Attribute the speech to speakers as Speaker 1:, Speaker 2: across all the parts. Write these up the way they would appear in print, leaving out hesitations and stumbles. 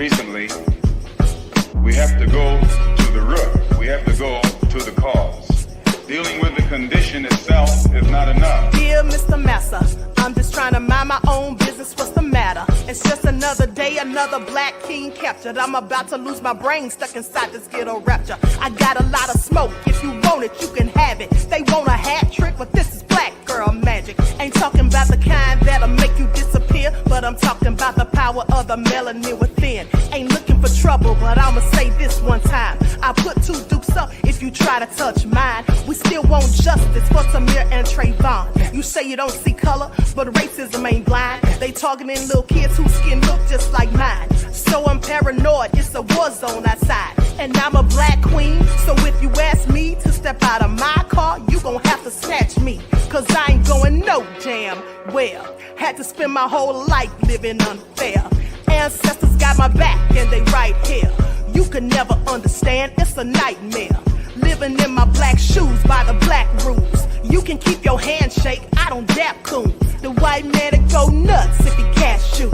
Speaker 1: recently, we have to go to the root. We have to go to the cause. Dealing with the condition itself is not enough.
Speaker 2: Dear Mr. Massa, I'm just trying to mind my own business. What's the matter? It's just another day, another black king captured. I'm about to lose my brain, stuck inside this ghetto rapture. I got a lot of smoke. If you want it, you can have it. They want a hat trick, but this is black girl magic. Ain't talking about the kind that'll make you disappear, but I'm talking about the power of the melanin within. Ain't looking for trouble, but I'ma say this one time. I put two dukes up if you try to touch mine. We still want justice for Samir and Trayvon. You say you don't see color, but racism ain't blind. They targeting little kids whose skin look just like mine. So I'm paranoid, it's a war zone outside. And I'm a black queen, so if you ask me to step out of my car, you gon' have to snatch me. Cause I ain't going no damn well. Had to spend my whole life living unfair. Ancestors got my back and they right here. You can never understand, it's a nightmare. Living in my black shoes by the black rules. You can keep your handshake, I don't dap coons. The white man will go nuts if he cash you.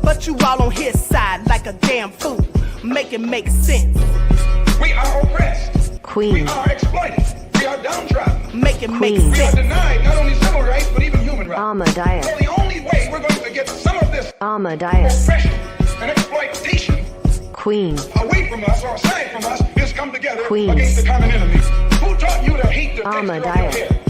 Speaker 2: But you all on his side like a damn fool. Make it make sense.
Speaker 1: We are oppressed.
Speaker 3: Queen.
Speaker 1: We are exploited. We are downtrodden.
Speaker 2: Make it make
Speaker 1: We are
Speaker 2: sense.
Speaker 1: denied not only civil rights but even human rights.
Speaker 3: Ahmadiyyah.
Speaker 1: So the only way we're going to get some of this
Speaker 3: Ahmadiyyah.
Speaker 1: oppression and exploitation
Speaker 3: Queen.
Speaker 1: away from us or aside from us is come together
Speaker 3: Queen.
Speaker 1: against the common enemy. Who taught you to hate the texture of your
Speaker 3: Ahmadiyyah.
Speaker 1: hair?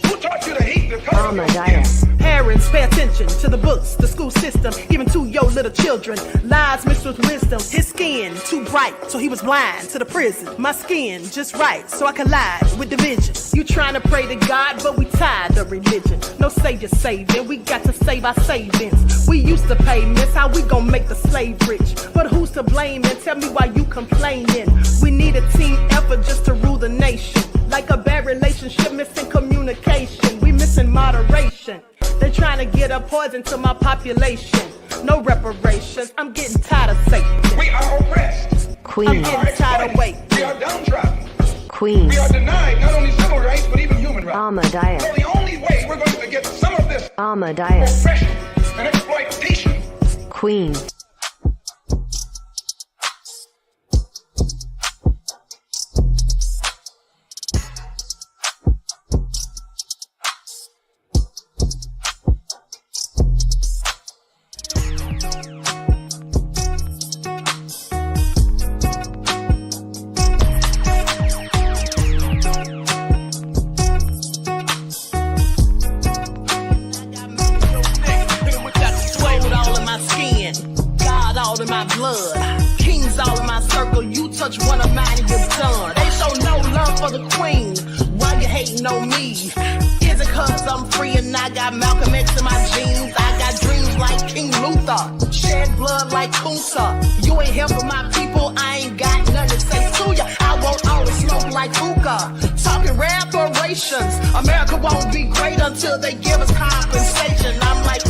Speaker 1: Who taught you to hate the color of your skin?
Speaker 3: Ahmadiyyah.
Speaker 2: Parents, pay attention to the books, the school system, even to your little children. Lies mixed with wisdom. His skin too bright, so he was blind to the prison. My skin just right, so I collide with division. You trying to pray to God, but we tired of religion. No savior saving, we got to save our savings. We used to pay miss, how we gon' make the slave rich? But who's to blame and tell me why you complaining? We need a team effort just to rule the nation. Like a bad relationship, missing communication. We missing moderation. They're trying to get a poison to my population. No reparations, I'm getting tired of Satan.
Speaker 1: We are oppressed.
Speaker 3: Queen.
Speaker 2: I'm getting tired of waiting.
Speaker 1: We are downtrodden.
Speaker 3: Queen.
Speaker 1: We are denied not only civil rights but even human rights.
Speaker 3: Ahmadiyyah.
Speaker 1: So the only way we're going to get some of this
Speaker 3: Ahmadiyyah.
Speaker 1: oppression and exploitation.
Speaker 3: Queen.
Speaker 2: Touch one of mine and you're done. They show no love for the queen. Why you hating on me? Is it cause I'm free and I got Malcolm X in my jeans? I got dreams like King Luther, shed blood like Kunsa. You ain't here for my people, I ain't got nothing to say to ya. I won't always smoke like hookah. Talking reparations, America won't be great until they give us compensation. I'm like,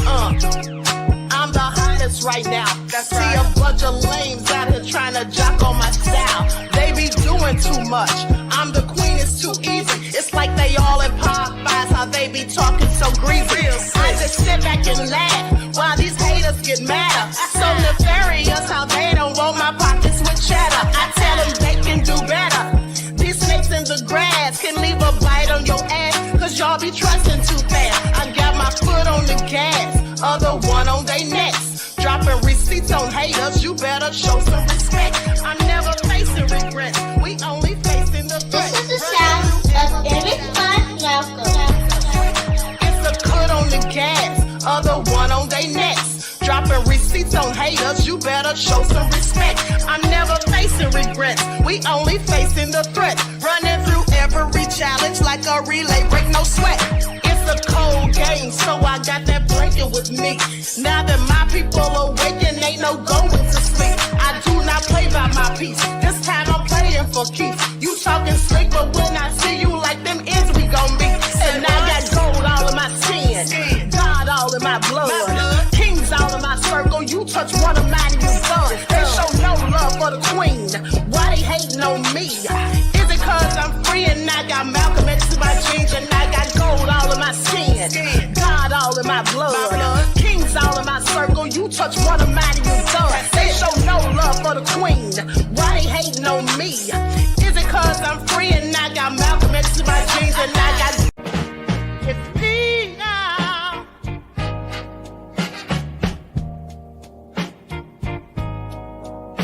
Speaker 2: I'm the hottest right now. See a bunch of lames out here trying to jock on my style. They be doing too much. I'm the queen, it's too easy. It's like they all in Popeyes, how they be talking so greasy. I just sit back and laugh while these haters get madder. So nefarious how they don't want my pockets with cheddar. I tell them they can do better. These snakes in the grass can leave a bite on your ass, cause y'all be trusting too fast. I got my foot on the gas, other one on their necks. Dropping receipts on haters, you better show some respect. I'm never facing regrets, we only facing the threat.
Speaker 4: This is the sound of Eric Malcolm.
Speaker 2: It's a cut on the gas, other one on their necks. Dropping receipts on haters, you better show some respect. I'm never facing regrets, we only facing the threat. Running through every challenge like a relay, break no sweat. It's a cold game, so I got that blanket with me. Now that my people awaken, ain't no going to sleep. I do not play by my piece, this time I'm playing for keeps. You talking slick, but when I see you like them ends, we gon' meet. And I got gold all in my skin, God all in my blood, kings all in my circle. You touch one of mine and you done. They show no love for the queen, why they hating on me? Is it cause I'm free and I got Malcolm X in my jeans and I got gold all in my skin, God all in my blood, kings all in my circle. You touch one of mine and you done. They show no hating on me? Is it cause I'm free and I got Malcolm X in my jeans and I got... It's me now.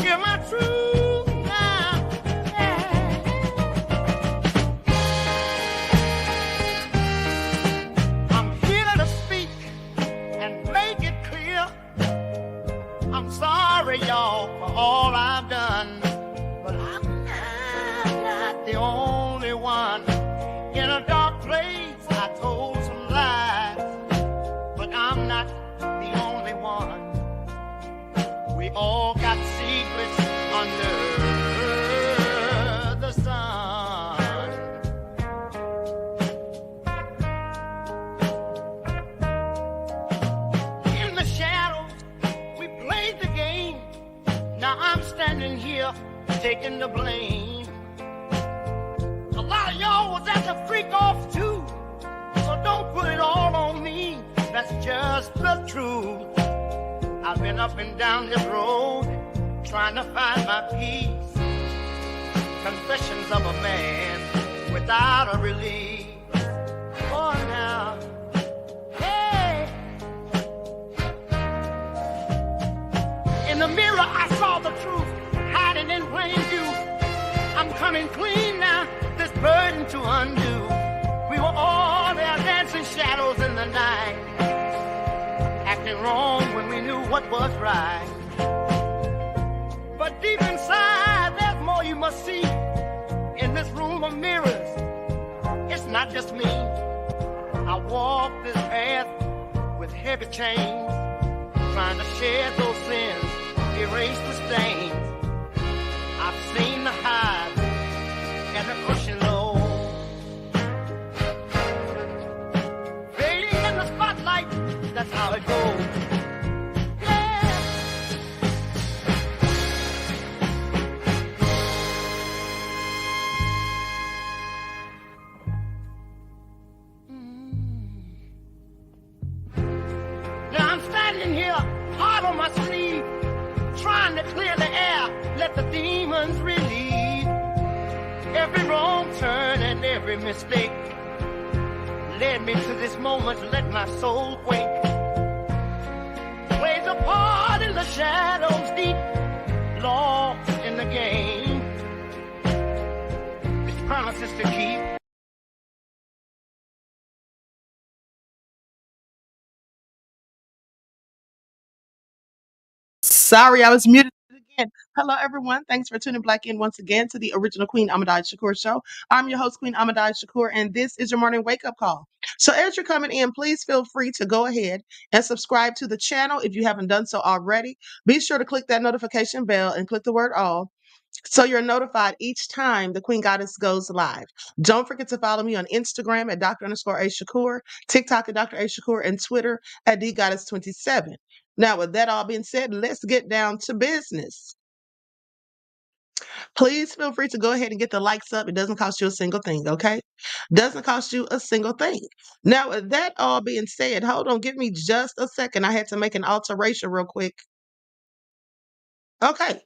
Speaker 2: You're my truth now. Yeah. I'm here to speak and make it clear. I'm sorry, y'all, for all I've done, but I'm not the only one. In a dark place, I told some lies, but I'm not the only one. We all got secrets under the sun. In the shadows, we played the game. Now I'm standing here taking the blame. A lot of y'all was at the freak off too, so don't put it all on me. That's just the truth. I've been up and down this road trying to find my peace. Confessions of a man without a release. Oh, now, hey. In the mirror, I saw the truth hiding in plain view. I'm coming clean now, this burden to undo. We were all there dancing shadows in the night, acting wrong when we knew what was right. But deep inside, there's more you must see. In this room of mirrors, it's not just me. I walk this path with heavy chains, trying to shed those sins, erase the stains. I've seen the highs and the cushion low, fading in the spotlight. That's how it goes. Now I'm standing here, hard on my sleeve, trying to clear the air, let the demons relieve. Every wrong turn and every mistake led me to this moment, let my soul quake. Plays a part in the shadows deep, lost in the game. It's promises to keep. Sorry, I was muted again. Hello, everyone. Thanks for tuning back in once again to the original Queen Ahmadiyyah Shakur show. I'm your host, Queen Ahmadiyyah Shakur, and this is your morning wake-up call. So as you're coming in, please feel free to go ahead and subscribe to the channel if you haven't done so already. Be sure to click that notification bell and click the word all, so you're notified each time the Queen Goddess goes live. Don't forget to follow me on Instagram at Dr_A_Shakur, TikTok at Dr. A Shakur, and Twitter at DGoddess27. Now, with that all being said, let's get down to business. Please feel free to go ahead and get the likes up. It doesn't cost you a single thing, okay? Doesn't cost you a single thing. Now, with that all being said, hold on, give me just a second. I had to make an alteration real quick. Okay,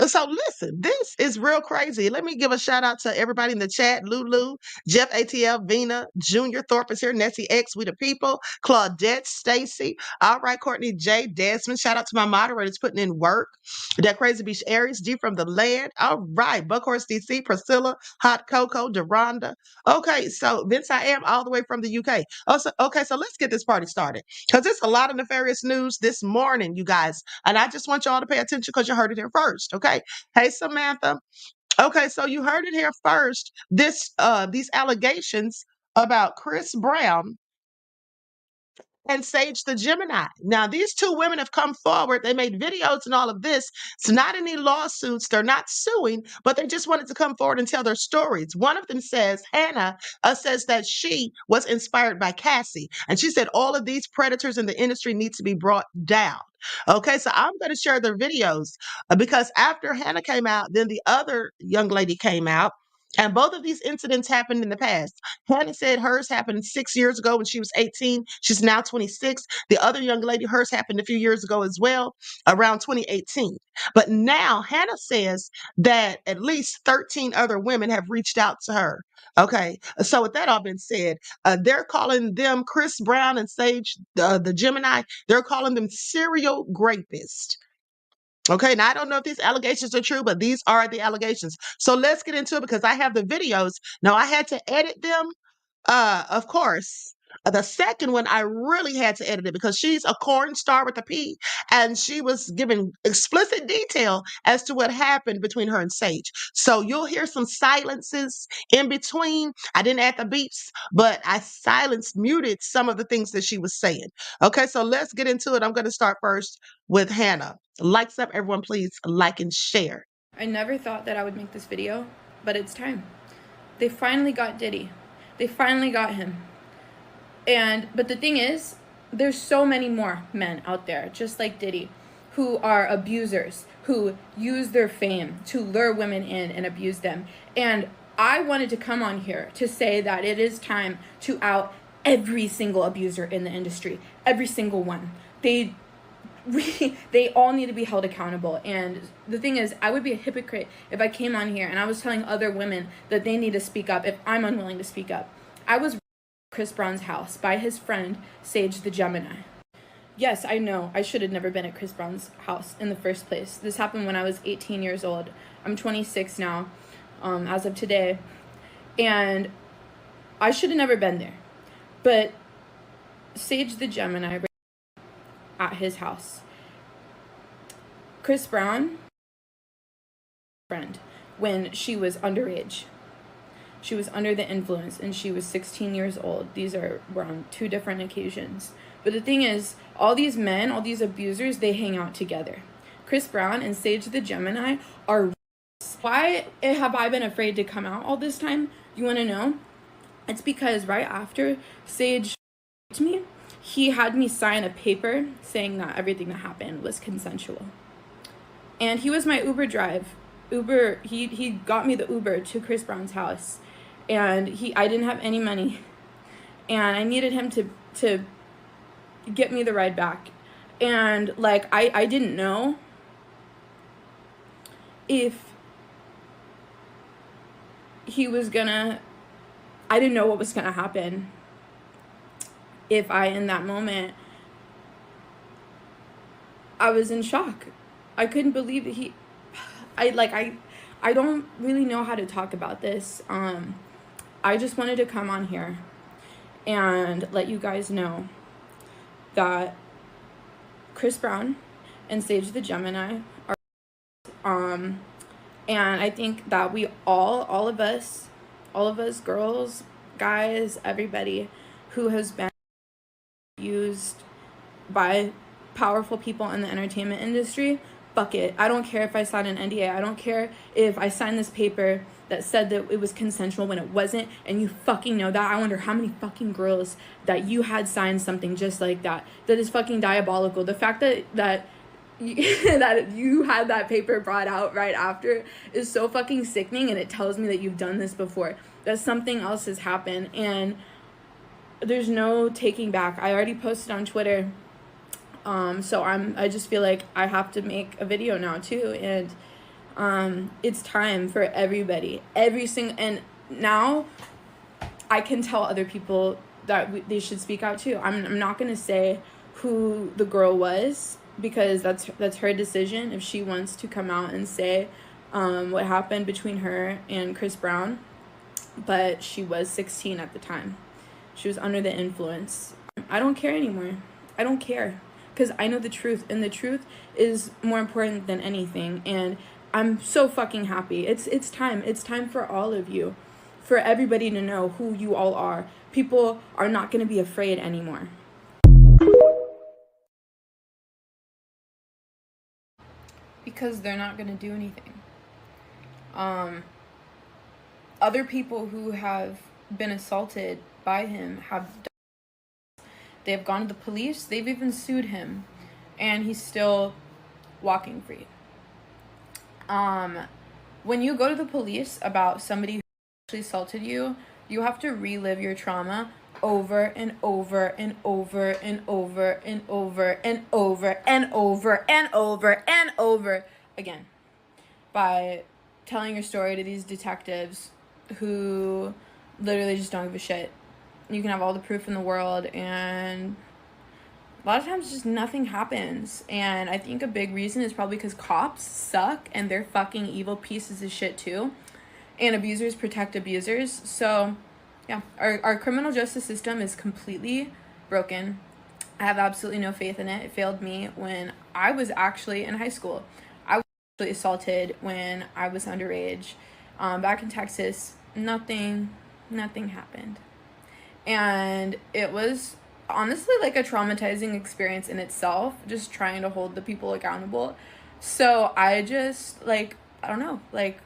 Speaker 2: so listen, this is real crazy. Let me give a shout out to everybody in the chat. Lulu, Jeff ATL, Vina, Junior Thorpe is here, Nessie X, We the People, Claudette, Stacy. All right, Courtney J, Desmond. Shout out to my moderators putting in work. That Crazy Beach Aries, G from the land. All right, Buckhorse DC, Priscilla, Hot Coco, Deronda. Okay, so Vince I am all the way from the UK. Also, okay, so let's get this party started, because there's a lot of nefarious news this morning, you guys. And I just want y'all to pay attention because you heard it here first, okay? Hey, Samantha. Okay, so you heard it here first. These allegations about Chris Brown and Sage the Gemini. Now, these two women have come forward. They made videos and all of this. It's not any lawsuits. They're not suing, but they just wanted to come forward and tell their stories. One of them says, Hannah, says that she was inspired by Cassie. And she said all of these predators in the industry need to be brought down. Okay, so I'm going to share their videos because after Hannah came out, then the other young lady came out.
Speaker 5: And both of these incidents happened in the past. Hannah said hers happened 6 years ago when she was 18. She's now 26. The other young lady, hers happened a few years ago as well, around 2018. But now Hannah says that at least 13 other women have reached out to her. Okay. So with that all been said, they're calling them Chris Brown and Sage, the Gemini, they're calling them serial rapists. Okay, now I don't know if these allegations are true, but these are the allegations. So let's get into it because I have the videos. Now I had to edit them. Of course. The second one, I really had to edit it because she's a corn star with a P, and she was giving explicit detail as to what happened between her and Sage. So you'll hear some silences in between. I didn't add the beeps, but I muted some of the things that she was saying. Okay, so let's get into it. I'm going to start first with Hannah. Likes up, everyone, please like and share.
Speaker 6: I never thought that I would make this video, but it's time. They finally got Diddy. They finally got him. But the thing is, there's so many more men out there, just like Diddy, who are abusers, who use their fame to lure women in and abuse them. And I wanted to come on here to say that it is time to out every single abuser in the industry, every single one. They all need to be held accountable. And the thing is, I would be a hypocrite if I came on here and I was telling other women that they need to speak up if I'm unwilling to speak up. I was at Chris Brown's house by his friend Sage the Gemini. Yes, I know I should have never been at Chris Brown's house in the first place. This happened when I was 18 years old. I'm 26 now, as of today, and I should have never been there. But Sage the Gemini at his house. Chris Brown, friend, when she was underage. She was under the influence and she was 16 years old. These were on 2 different occasions. But the thing is, all these men, all these abusers, they hang out together. Chris Brown and Sage the Gemini are... Why have I been afraid to come out all this time? You want to know? It's because right after Sage to me, he had me sign a paper saying that everything that happened was consensual. And he was my Uber drive. He got me the Uber to Chris Brown's house. And I didn't have any money. And I needed him to get me the ride back. And like I didn't know if he was gonna, I didn't know what was gonna happen if I, in that moment, I was in shock. I couldn't believe that I don't really know how to talk about this. I just wanted to come on here and let you guys know that Chris Brown and Sage the Gemini are, and I think that we all of us, girls, guys, everybody who has been used by powerful people in the entertainment industry, fuck it. I don't care if I signed an NDA. I don't care if I signed this paper that said that it was consensual when it wasn't, and you fucking know that. I wonder how many fucking girls that you had signed something just like that is fucking diabolical. The fact that you had that paper brought out right after is so fucking sickening, and it tells me that you've done this before, that something else has happened, and there's no taking back. I already posted on Twitter, so I just feel like I have to make a video now too, and it's time for everybody, and now I can tell other people that they should speak out too. I'm not gonna say who the girl was, because that's her decision if she wants to come out and say what happened between her and Chris Brown, but she was 16 at the time. She was under the influence. I don't care anymore. I don't care, because I know the truth, and the truth is more important than anything, and I'm so fucking happy. It's time. It's time for all of you, for everybody to know who you all are. People are not going to be afraid anymore. Because they're not going to do anything. Other people who have been assaulted by him they have gone to the police, they've even sued him, and he's still walking free. When you go to the police about somebody assaulted you, you have to relive your trauma over and over and over and over and over and over and over and over and over again by telling your story to these detectives who literally just don't give a shit. You can have all the proof in the world, and a lot of times just nothing happens. And I think a big reason is probably because cops suck and they're fucking evil pieces of shit too, and abusers protect abusers. So yeah, our criminal justice system is completely broken. I have absolutely no faith in it. It failed me when I was actually in high school. I was actually assaulted when I was underage. Back in Texas, nothing happened. And it was honestly like a traumatizing experience in itself, just trying to hold the people accountable. So I just, like, I don't know, like,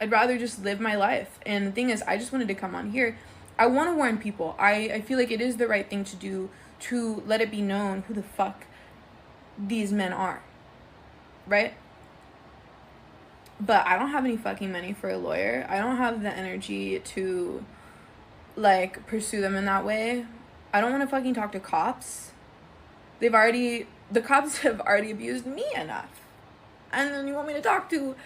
Speaker 6: I'd rather just live my life. And the thing is, I just wanted to come on here. I want to warn people. I feel like it is the right thing to do, to let it be known who the fuck these men are, right? But I don't have any fucking money for a lawyer. I don't have the energy to, like, pursue them in that way. I don't want to fucking talk to cops. The cops have already abused me enough. And then you want me to talk to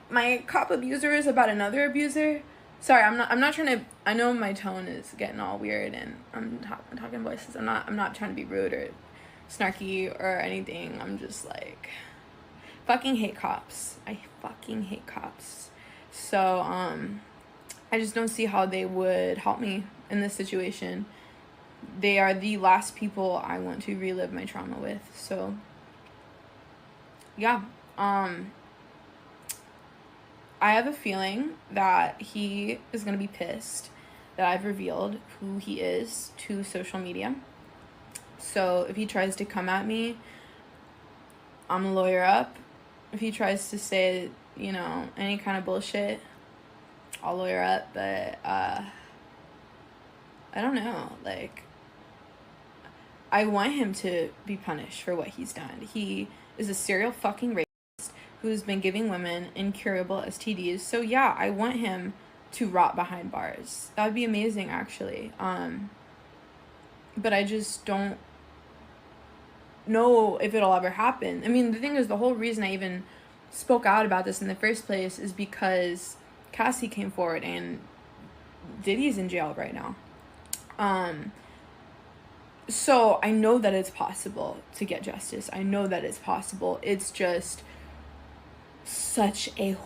Speaker 6: my cop abusers about another abuser? Sorry, I'm not trying to, I know my tone is getting all weird and I'm talking voices. I'm not trying to be rude or snarky or anything. I'm just like, fucking hate cops. I fucking hate cops. So, I just don't see how they would help me in this situation. They are the last people I want to relive my trauma with. So, yeah. I have a feeling that he is going to be pissed that I've revealed who he is to social media. So if he tries to come at me, I'm a lawyer up. If he tries to say, you know, any kind of bullshit, I'll lawyer up. But I don't know. Like, I want him to be punished for what he's done. He is a serial fucking rapist who's been giving women incurable STDs. So yeah, I want him to rot behind bars. That would be amazing, actually. But I just don't know if it'll ever happen. I mean, the thing is, the whole reason I even spoke out about this in the first place is because Cassie came forward and Diddy's in jail right now. So I know that it's possible to get justice. I know that it's possible. It's just such a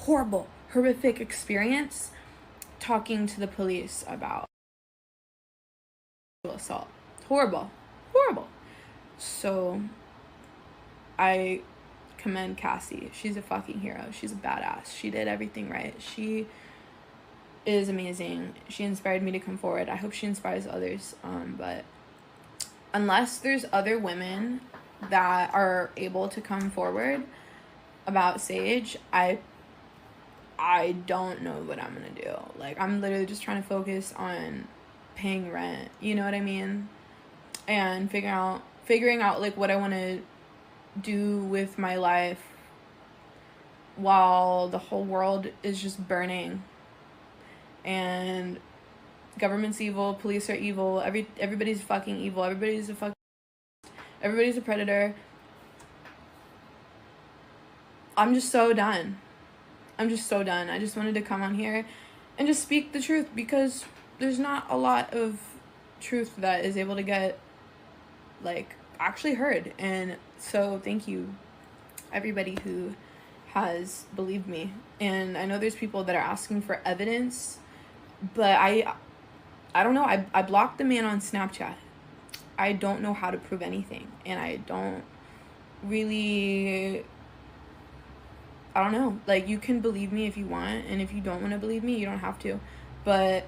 Speaker 6: horrible, horrific experience talking to the police about assault. Horrible. So I commend Cassie. She's a fucking hero. She's a badass. She did everything right. She is amazing. She inspired me to come forward. I hope she inspires others. But unless there's other women that are able to come forward about Sage, I don't know what I'm gonna do. Like, I'm literally just trying to focus on paying rent, you know what I mean? And figuring out like what I want to do with my life while the whole world is just burning. And government's evil, police are evil, everybody's fucking evil, everybody's a predator. I'm just so done. I just wanted to come on here and just speak the truth, because there's not a lot of truth that is able to get, like, actually heard. And so thank you, everybody who has believed me. And I know there's people that are asking for evidence, but I don't know. I blocked the man on Snapchat. I don't know how to prove anything, and I don't know. Like, you can believe me if you want, and if you don't want to believe me, you don't have to. But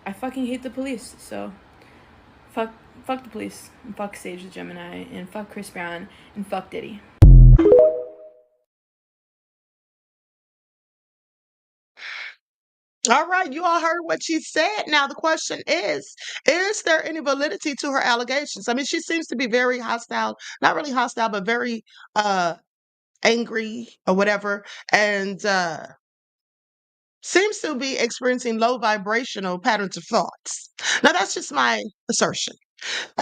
Speaker 6: I fucking hate the police, so fuck the police, and fuck Sage the Gemini, and fuck Chris Brown, and fuck Diddy.
Speaker 5: All right, you all heard what she said. Now the question is there any validity to her allegations? I mean, she seems to be very hostile, not really hostile, but very angry or whatever. And seems to be experiencing low vibrational patterns of thoughts. Now, that's just my assertion.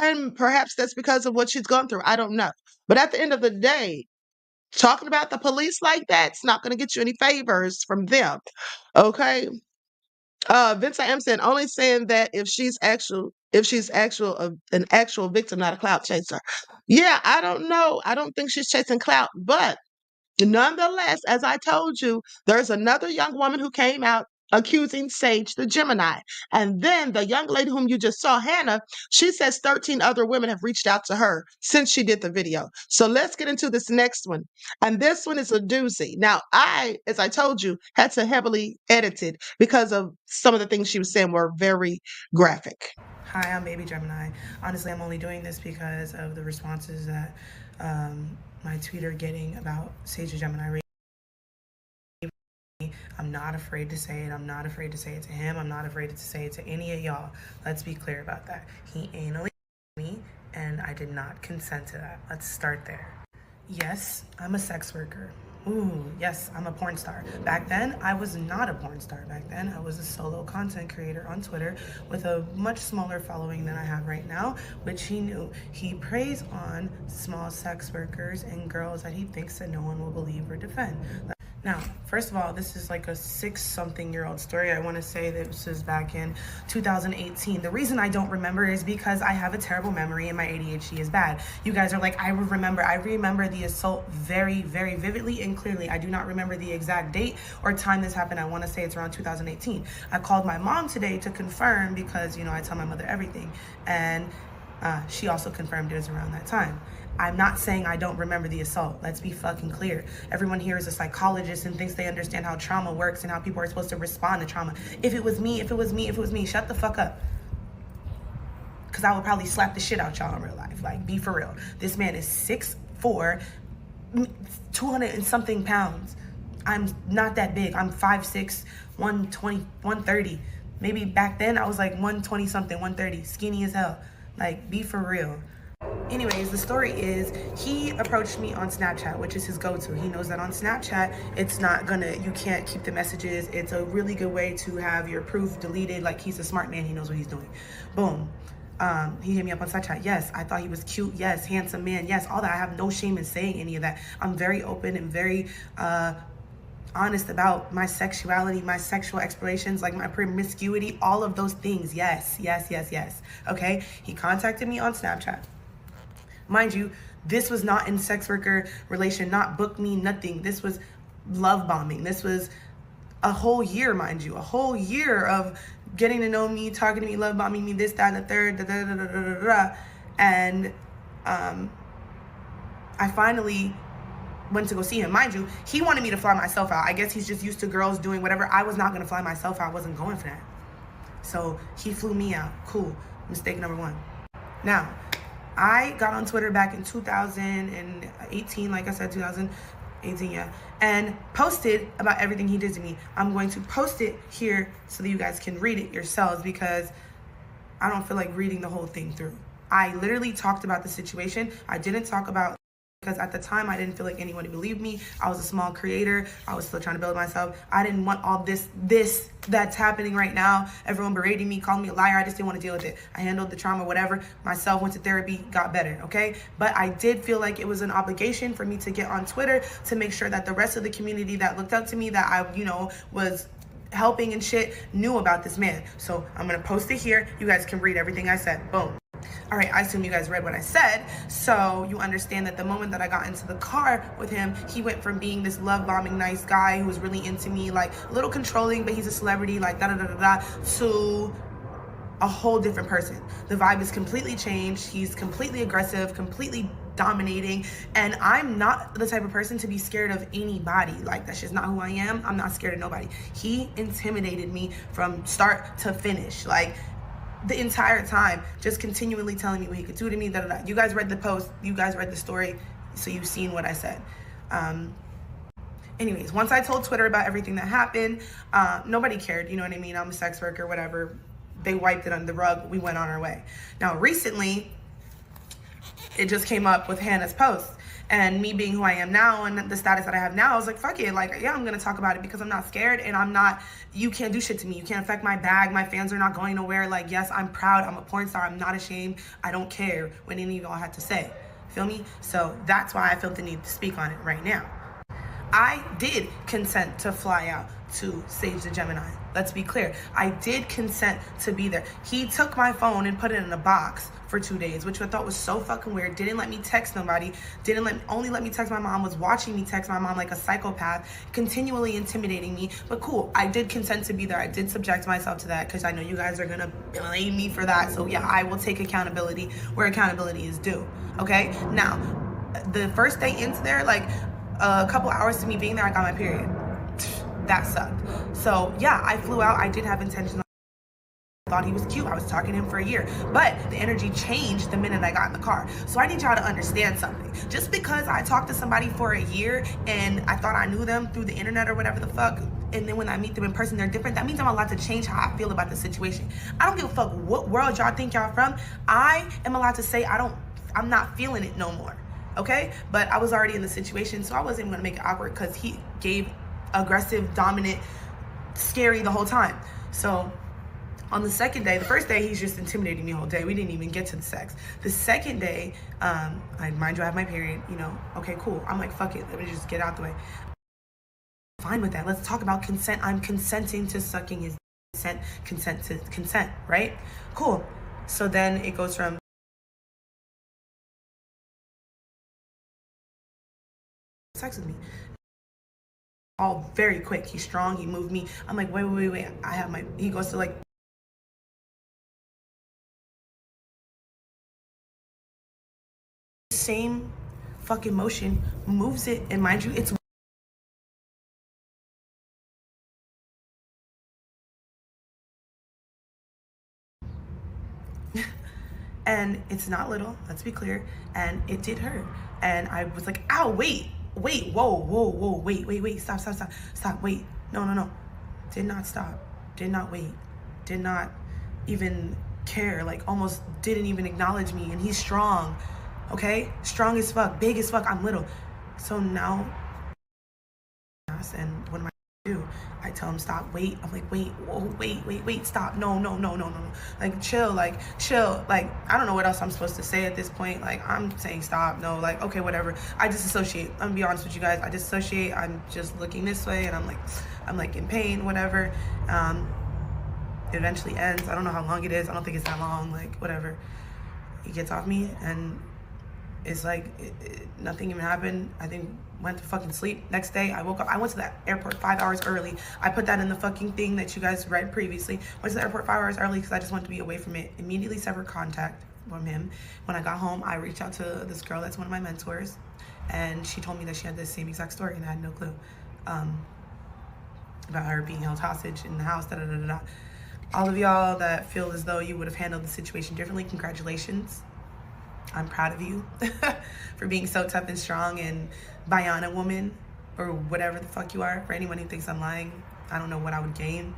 Speaker 5: And perhaps that's because of what she's gone through. I don't know. But at the end of the day, talking about the police like that's not going to get you any favors from them. Okay. Vincent M said only saying that if she's an actual victim, not a clout chaser. Yeah, I don't know. I don't think she's chasing clout, but nonetheless, as I told you, there's another young woman who came out accusing Sage the Gemini. And then the young lady whom you just saw, Hannah, she says 13 other women have reached out to her since she did the video. So let's get into this next one. And this one is a doozy. Now, as I told you, had to heavily edit it because of some of the things she was saying were very graphic.
Speaker 7: Hi, I'm Baby Gemini. Honestly, I'm only doing this because of the responses that my tweet are getting about Sage the Gemini. I'm not afraid to say it. I'm not afraid to say it to him. I'm not afraid to say it to any of y'all. Let's be clear about that. He anally me, and I did not consent to that. Let's start there. Yes, I'm a sex worker. Ooh, yes, I'm a porn star. Back then, I was not a porn star. Back then, I was a solo content creator on Twitter with a much smaller following than I have right now, which he knew. He preys on small sex workers and girls that he thinks that no one will believe or defend. Now, first of all, this is like a 6-something-year-old story. I want to say this was back in 2018. The reason I don't remember is because I have a terrible memory and my ADHD is bad. You guys are like, I remember the assault very, very vividly and clearly. I do not remember the exact date or time this happened. I want to say it's around 2018. I called my mom today to confirm because, you know, I tell my mother everything. And she also confirmed it was around that time. I'm not saying I don't remember the assault. Let's be fucking clear. Everyone here is a psychologist and thinks they understand how trauma works and how people are supposed to respond to trauma. If it was me, shut the fuck up. Because I would probably slap the shit out y'all in real life. Like, be for real. This man is 6'4", 200 and something pounds. I'm not that big. I'm 5'6", 120, 130. Maybe back then I was like 120 something, 130, skinny as hell. Like, be for real. Anyways, the story is he approached me on Snapchat, which is his go-to. He knows that on Snapchat, you can't keep the messages. It's a really good way to have your proof deleted. Like, he's a smart man. He knows what he's doing. Boom. He hit me up on Snapchat. Yes, I thought he was cute. Yes, handsome man. Yes, all that. I have no shame in saying any of that. I'm very open and very honest about my sexuality, my sexual explorations, like my promiscuity, all of those things. Yes. Okay? He contacted me on Snapchat. Mind you, this was not in sex worker relation, not book me, nothing. This was love bombing. This was a whole year, mind you, a whole year of getting to know me, talking to me, love bombing me, this, that, and the third, And I finally went to go see him. Mind you, he wanted me to fly myself out. I guess he's just used to girls doing whatever. I was not going to fly myself out. I wasn't going for that. So he flew me out. Cool. Mistake number one. Now, I got on Twitter back in 2018, like I said, 2018, yeah, and posted about everything he did to me. I'm going to post it here so that you guys can read it yourselves because I don't feel like reading the whole thing through. I literally talked about the situation. I didn't talk about because at the time I didn't feel like anyone believed me. I was a small creator. I was still trying to build myself. I didn't want all this that's happening right now. Everyone berating me, calling me a liar. I just didn't want to deal with it. I handled the trauma, whatever. Myself, went to therapy, got better, okay? But I did feel like it was an obligation for me to get on Twitter to make sure that the rest of the community that looked up to me, that I, was helping and shit, knew about this man. So I'm gonna post it here. You guys can read everything I said. Boom. All right, I assume you guys read what I said, so you understand that the moment that I got into the car with him, he went from being this love-bombing nice guy who was really into me, like a little controlling, but he's a celebrity, like da-da-da-da-da, to a whole different person. The vibe is completely changed. He's completely aggressive, completely dominating, and I'm not the type of person to be scared of anybody. Like, that's just not who I am. I'm not scared of nobody. He intimidated me from start to finish. Like, the entire time, just continually telling me what he could do to me, da-da-da. You guys read the post, you guys read the story, so you've seen what I said. Anyways, once I told Twitter about everything that happened, nobody cared, you know what I mean? I'm a sex worker, whatever. They wiped it under the rug, we went on our way. Now, recently, it just came up with Hannah's post. And me being who I am now and the status that I have now, I was like, fuck it. Like, yeah, I'm going to talk about it because I'm not scared and I'm not, you can't do shit to me. You can't affect my bag. My fans are not going nowhere. Like, yes, I'm proud. I'm a porn star. I'm not ashamed. I don't care what any of y'all had to say. Feel me? So that's why I felt the need to speak on it right now. I did consent to fly out to stage the Gemini. Let's be clear. I did consent to be there. He took my phone and put it in a box for 2 days, which I thought was so fucking weird. Didn't let me text nobody. Only let me text my mom. Was watching me text my mom like a psychopath, continually intimidating me. But cool, I did consent to be there. I did subject myself to that because I know you guys are gonna blame me for that. So yeah, I will take accountability where accountability is due. Okay. Now, the first day into there, like a couple hours to me being there, I got my period. That sucked. So yeah, I flew out. I did have intentions. I thought he was cute. I was talking to him for a year, but the energy changed the minute I got in the car. So I need y'all to understand something. Just because I talked to somebody for a year and I thought I knew them through the internet or whatever the fuck, and then when I meet them in person, they're different, that means I'm allowed to change how I feel about the situation. I don't give a fuck what world y'all think y'all from. I am allowed to say I'm not feeling it no more. Okay? But I was already in the situation, so I wasn't even gonna make it awkward because he gave aggressive, dominant, scary the whole time. So on the second day, the first day, he's just intimidating me the whole day. We didn't even get to the sex. The second day, mind you, I have my period, you know, okay, cool. I'm like, fuck it, let me just get out the way. Fine with that. Let's talk about consent. I'm consenting to sucking his consent to consent, right? Cool. So then it goes from sex with me. All very quick. He's strong. He moved me. I'm like, wait. He goes to like, same fucking motion, moves it, and mind you, it's and it's not little, let's be clear, and it did hurt. And I was like, ow, wait, whoa, wait, stop, wait, no. Did not stop, did not wait, did not even care, like almost didn't even acknowledge me. And he's strong, okay? Strong as fuck, big as fuck, I'm little. So now, and what am I gonna do? I tell him stop, wait. I'm like, wait, stop, no. Like chill, like, I don't know what else I'm supposed to say at this point. Like, I'm saying stop, no, like, okay, whatever. I disassociate. I'm gonna be honest with you guys. I disassociate. I'm just looking this way and I'm like in pain, whatever. It eventually ends. I don't know how long it is. I don't think it's that long, like, whatever. He gets off me and it's like nothing even happened. I think went to fucking sleep. Next day I woke up. I went to the airport 5 hours early. I put that in the fucking thing that you guys read previously. Went to the airport 5 hours early because I just wanted to be away from it. Immediately severed contact from him. When I got home, I reached out to this girl that's one of my mentors, and she told me that she had the same exact story, and I had no clue about her being held hostage in the house. All of y'all that feel as though you would have handled the situation differently, congratulations. I'm proud of you for being so tough and strong and Bayana woman, or whatever the fuck you are. For anyone who thinks I'm lying, I don't know what I would gain.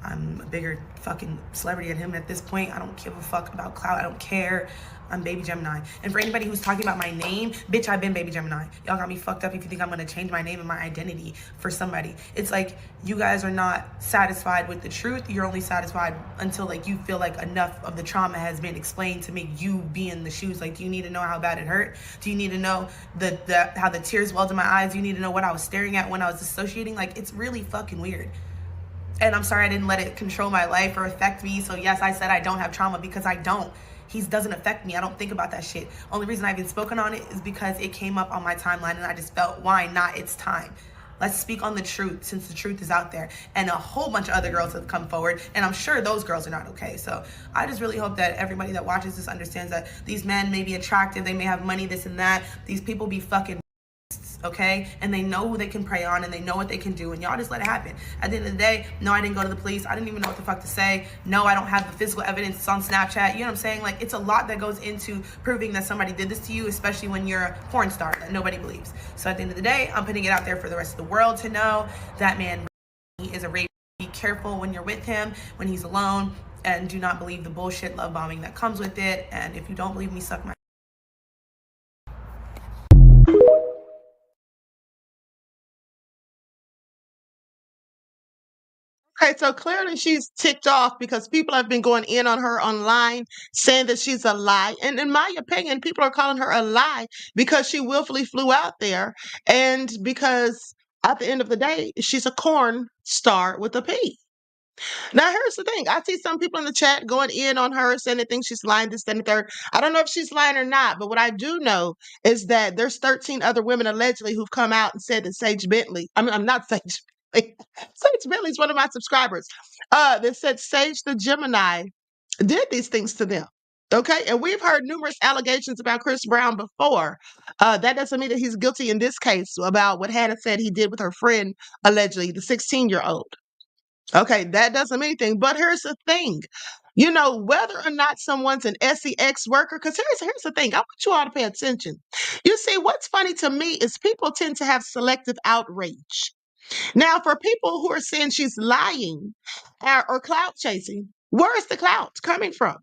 Speaker 7: I'm a bigger fucking celebrity than him at this point. I don't give a fuck about clout. I don't care. I'm Baby Gemini. And for anybody who's talking about my name, bitch, I've been Baby Gemini. Y'all got me fucked up if you think I'm gonna change my name and my identity for somebody. It's like, you guys are not satisfied with the truth. You're only satisfied until like you feel like enough of the trauma has been explained to make you be in the shoes. Like, do you need to know how bad it hurt? Do you need to know how the tears welled in my eyes? Do you need to know what I was staring at when I was dissociating? Like, it's really fucking weird. And I'm sorry I didn't let it control my life or affect me. So yes, I said I don't have trauma, because I don't. He doesn't affect me. I don't think about that shit. Only reason I've even spoken on it is because it came up on my timeline and I just felt, why not? It's time. Let's speak on the truth, since the truth is out there. And a whole bunch of other girls have come forward, and I'm sure those girls are not okay. So I just really hope that everybody that watches this understands that these men may be attractive, they may have money, this and that. These people be fucking, okay? And they know who they can prey on, and they know what they can do, and y'all just let it happen. At the end of the day, no, I didn't go to the police. I didn't even know what the fuck to say. No, I don't have the physical evidence. It's on Snapchat. You know what I'm saying? Like, it's a lot that goes into proving that somebody did this to you, especially when you're a porn star that nobody believes. So at the end of the day, I'm putting it out there for the rest of the world to know that man is a rape. Be careful when you're with him, when he's alone, and do not believe the bullshit love bombing that comes with it. And if you don't believe me, suck my
Speaker 5: Okay, so clearly she's ticked off because people have been going in on her online saying that she's a lie. And in my opinion, people are calling her a lie because she willfully flew out there and because at the end of the day, she's a corn star with a P. Now, here's the thing. I see some people in the chat going in on her, saying they think she's lying, this, that, and the third. I don't know if she's lying or not, but what I do know is that there's 13 other women allegedly who've come out and said that Sage Bentley, I'm not Sage Bentley. Sage Bentley is one of my subscribers. That said Sage the Gemini did these things to them. Okay, and we've heard numerous allegations about Chris Brown before. That doesn't mean that he's guilty in this case about what Hannah said he did with her friend, allegedly, the 16-year-old. Okay, that doesn't mean anything. But here's the thing. You know, whether or not someone's an SEX worker, because here's the thing. I want you all to pay attention. You see, what's funny to me is people tend to have selective outrage. Now, for people who are saying she's lying or clout chasing, where is the clout coming from?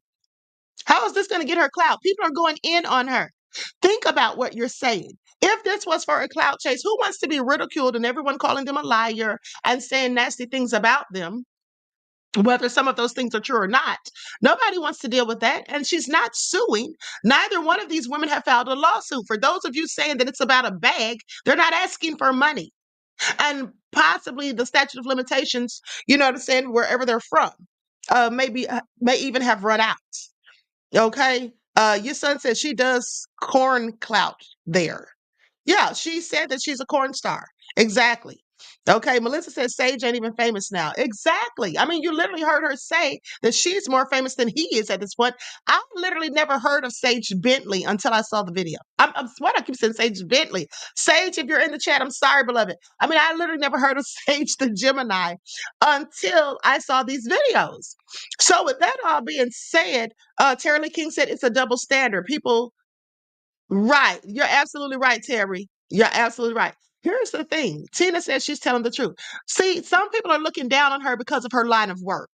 Speaker 5: How is this going to get her clout? People are going in on her. Think about what you're saying. If this was for a clout chase, who wants to be ridiculed and everyone calling them a liar and saying nasty things about them? Whether some of those things are true or not, nobody wants to deal with that. And she's not suing. Neither one of these women have filed a lawsuit. For those of you saying that it's about a bag, they're not asking for money. And possibly the statute of limitations, you know what I'm saying, wherever they're from, may even have run out. Okay. Your son said she does corn clout there. Yeah, she said that she's a corn star. Exactly. Okay, Melissa says Sage ain't even famous now. Exactly. I mean, you literally heard her say that she's more famous than he is at this point. I literally never heard of Sage Bentley until I saw the video. I'm what I keep saying Sage Bentley. Sage, if you're in the chat, I'm sorry, beloved. I mean, I literally never heard of Sage the Gemini until I saw these videos. So with that all being said, Terry Lee King said it's a double standard. People Right. You're absolutely right, Terry. You're absolutely right. Here's the thing. Tina says she's telling the truth. See, some people are looking down on her because of her line of work,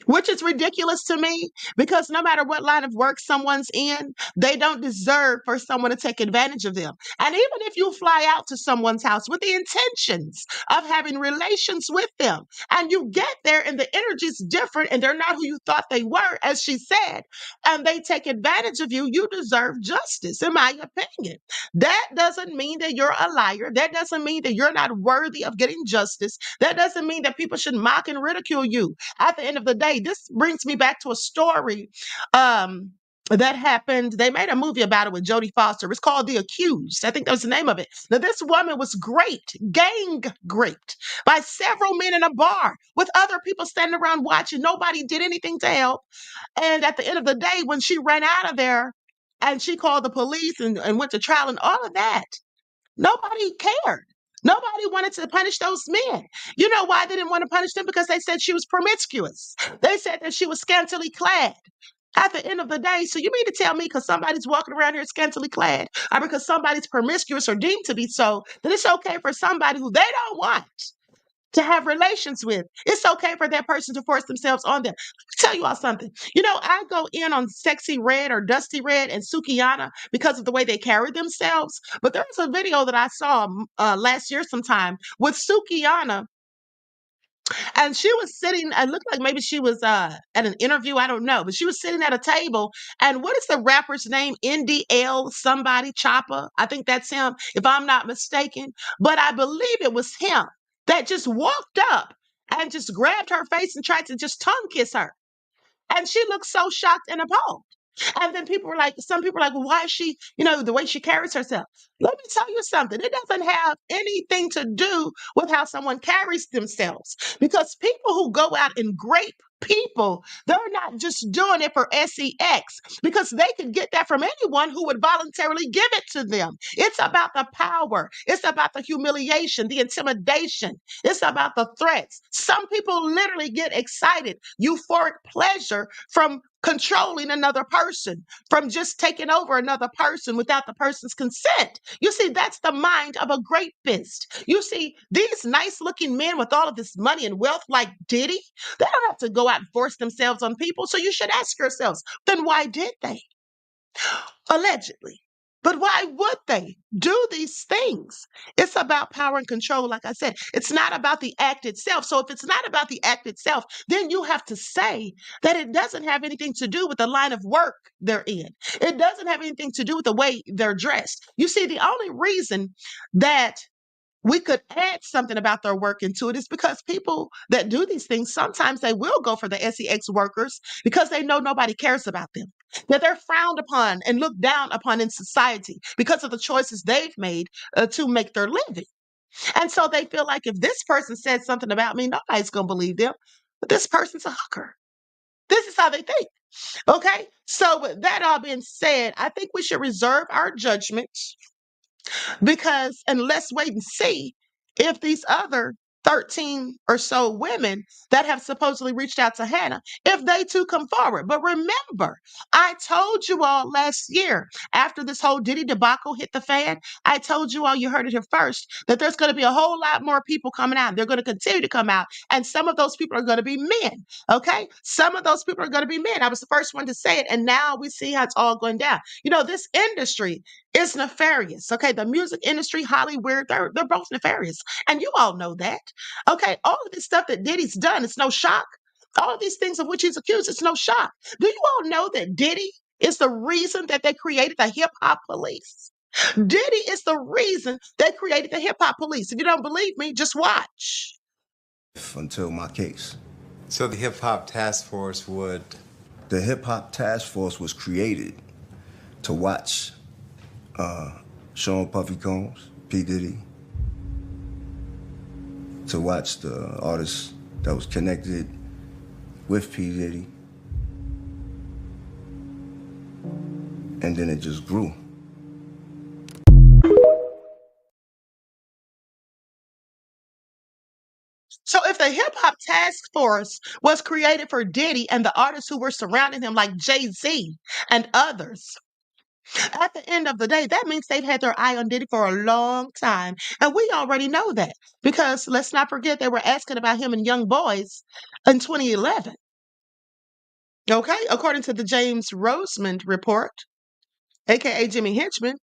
Speaker 5: which is ridiculous to me because no matter what line of work someone's in, they don't deserve for someone to take advantage of them. And even if you fly out to someone's house with the intentions of having relations with them, and you get there and the energy's different and they're not who you thought they were, as she said, and they take advantage of you, you deserve justice, in my opinion. That doesn't mean that you're a liar. That doesn't mean that you're not worthy of getting justice. That doesn't mean that people should mock and ridicule you. At the end of the day, this brings me back to a story that happened. They made a movie about it with Jodie Foster. It's called The Accused. I think that was the name of it. Now, this woman was gang raped by several men in a bar with other people standing around watching. Nobody did anything to help. And at the end of the day, when she ran out of there and she called the police and went to trial and all of that, nobody cared. Nobody wanted to punish those men. You know why they didn't want to punish them? Because they said she was promiscuous. They said that she was scantily clad. At the end of the day, so you mean to tell me because somebody's walking around here scantily clad, or because somebody's promiscuous or deemed to be so, that it's okay for somebody who they don't want to have relations with? It's okay for that person to force themselves on them. Let me tell you all something. You know, I go in on Sexy Red or Dusty Red and Sukiyana because of the way they carry themselves. But there's a video that I saw last year sometime with Sukiyana, and she was sitting, it looked like maybe she was at an interview, I don't know, but she was sitting at a table. And what is the rapper's name? NDL somebody, Chopper. I think that's him, if I'm not mistaken. But I believe it was him that just walked up and just grabbed her face and tried to just tongue kiss her. And she looked so shocked and appalled. And then some people were like, well, why is she, the way she carries herself? Let me tell you something. It doesn't have anything to do with how someone carries themselves. Because people who go out and grape people, they're not just doing it for sex, because they could get that from anyone who would voluntarily give it to them. It's about the power. It's about the humiliation, the intimidation. It's about the threats. Some people literally get excited, euphoric pleasure from controlling another person, from just taking over another person without the person's consent. You see, that's the mind of a rapist. You see, these nice looking men with all of this money and wealth like Diddy, they don't have to go out and force themselves on people. So you should ask yourselves, then why did they? Allegedly. But why would they do these things? It's about power and control, like I said. It's not about the act itself. So if it's not about the act itself, then you have to say that it doesn't have anything to do with the line of work they're in. It doesn't have anything to do with the way they're dressed. You see, the only reason that we could add something about their work into it is because people that do these things, sometimes they will go for the sex workers because they know nobody cares about them, that they're frowned upon and looked down upon in society because of the choices they've made to make their living. And so they feel like if this person said something about me, nobody's going to believe them. But this person's a hooker. This is how they think. Okay. So with that all being said, I think we should reserve our judgment because, and let's wait and see if these other 13 or so women that have supposedly reached out to Hannah, if they too come forward. But remember, I told you all last year, after this whole Diddy debacle hit the fan, I told you all, you heard it here first, that there's going to be a whole lot more people coming out. They're going to continue to come out. And some of those people are going to be men. Okay. Some of those people are going to be men. I was the first one to say it. And now we see how it's all going down. You know, this industry is nefarious. Okay. The music industry, Hollywood, they're both nefarious. And you all know that. Okay. All of this stuff that Diddy's done, it's no shock. All of these things of which he's accused, it's no shock. Do you all know that Diddy is the reason that they created the hip hop police? Diddy is the reason they created the hip hop police. If you don't believe me, just watch.
Speaker 8: Until my case.
Speaker 9: So the hip hop task force would.
Speaker 8: The hip hop task force was created to watch Sean Puffy Combs, P. Diddy, to watch the artists that was connected with P. Diddy. And then it just grew.
Speaker 5: So if the hip hop task force was created for Diddy and the artists who were surrounding him, like Jay-Z and others, at the end of the day, that means they've had their eye on Diddy for a long time. And we already know that because let's not forget they were asking about him and Young Boys in 2011. Okay, according to the James Rosemond report, aka Jimmy Henchman,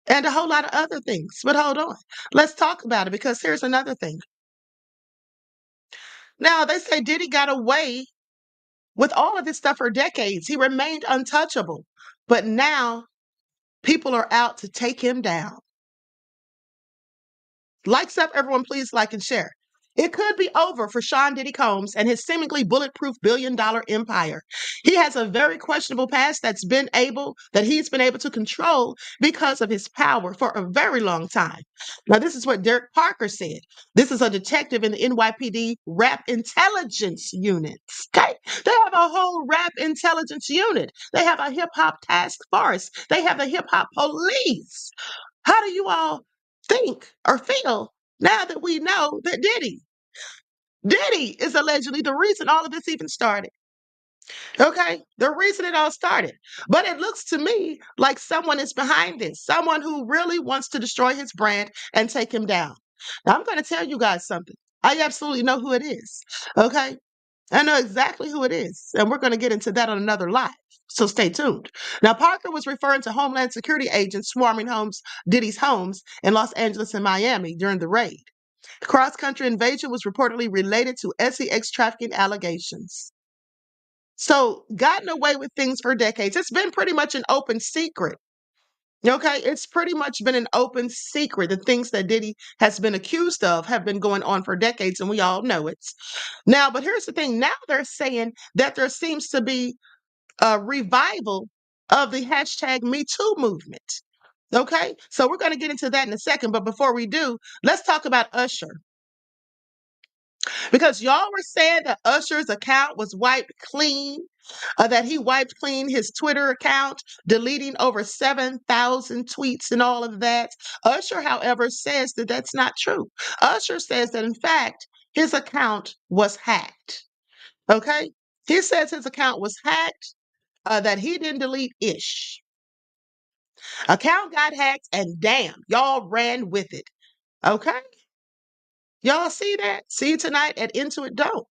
Speaker 5: and a whole lot of other things. But hold on, let's talk about it because here's another thing. Now, they say Diddy got away with all of this stuff for decades. He remained untouchable. But now people are out to take him down. Likes up, everyone, please like and share. It could be over for Sean Diddy Combs and his seemingly bulletproof billion-dollar empire. He has a very questionable past that he's been able to control because of his power for a very long time. Now, this is what Derek Parker said. This is a detective in the NYPD Rap Intelligence Unit. Okay? They have a whole Rap Intelligence Unit. They have a hip-hop task force. They have the hip-hop police. How do you all think or feel now that we know that Diddy is allegedly the reason all of this even started? Okay, the reason it all started. But it looks to me like someone is behind this, someone who really wants to destroy his brand and take him down. Now, I'm going to tell you guys something. I absolutely know who it is. Okay, I know exactly who it is. And we're going to get into that on another live. So stay tuned. Now, Parker was referring to Homeland Security agents swarming Diddy's homes in Los Angeles and Miami during the raid. The cross-country invasion was reportedly related to sex trafficking allegations. So, gotten away with things for decades. It's been pretty much an open secret. Okay, it's pretty much been an open secret. The things that Diddy has been accused of have been going on for decades, and we all know it. Now, but here's the thing. Now they're saying that there seems to be a revival of the hashtag Me Too movement. Okay, so we're going to get into that in a second. But before we do, let's talk about Usher. Because y'all were saying that Usher's account was wiped clean, that he wiped clean his Twitter account, deleting over 7,000 tweets and all of that. Usher, however, says that that's not true. Usher says that, in fact, his account was hacked. Okay? He says his account was hacked, that he didn't delete ish. Account got hacked, and damn, y'all ran with it. Okay? Y'all see that? See you tonight at Into It Don't.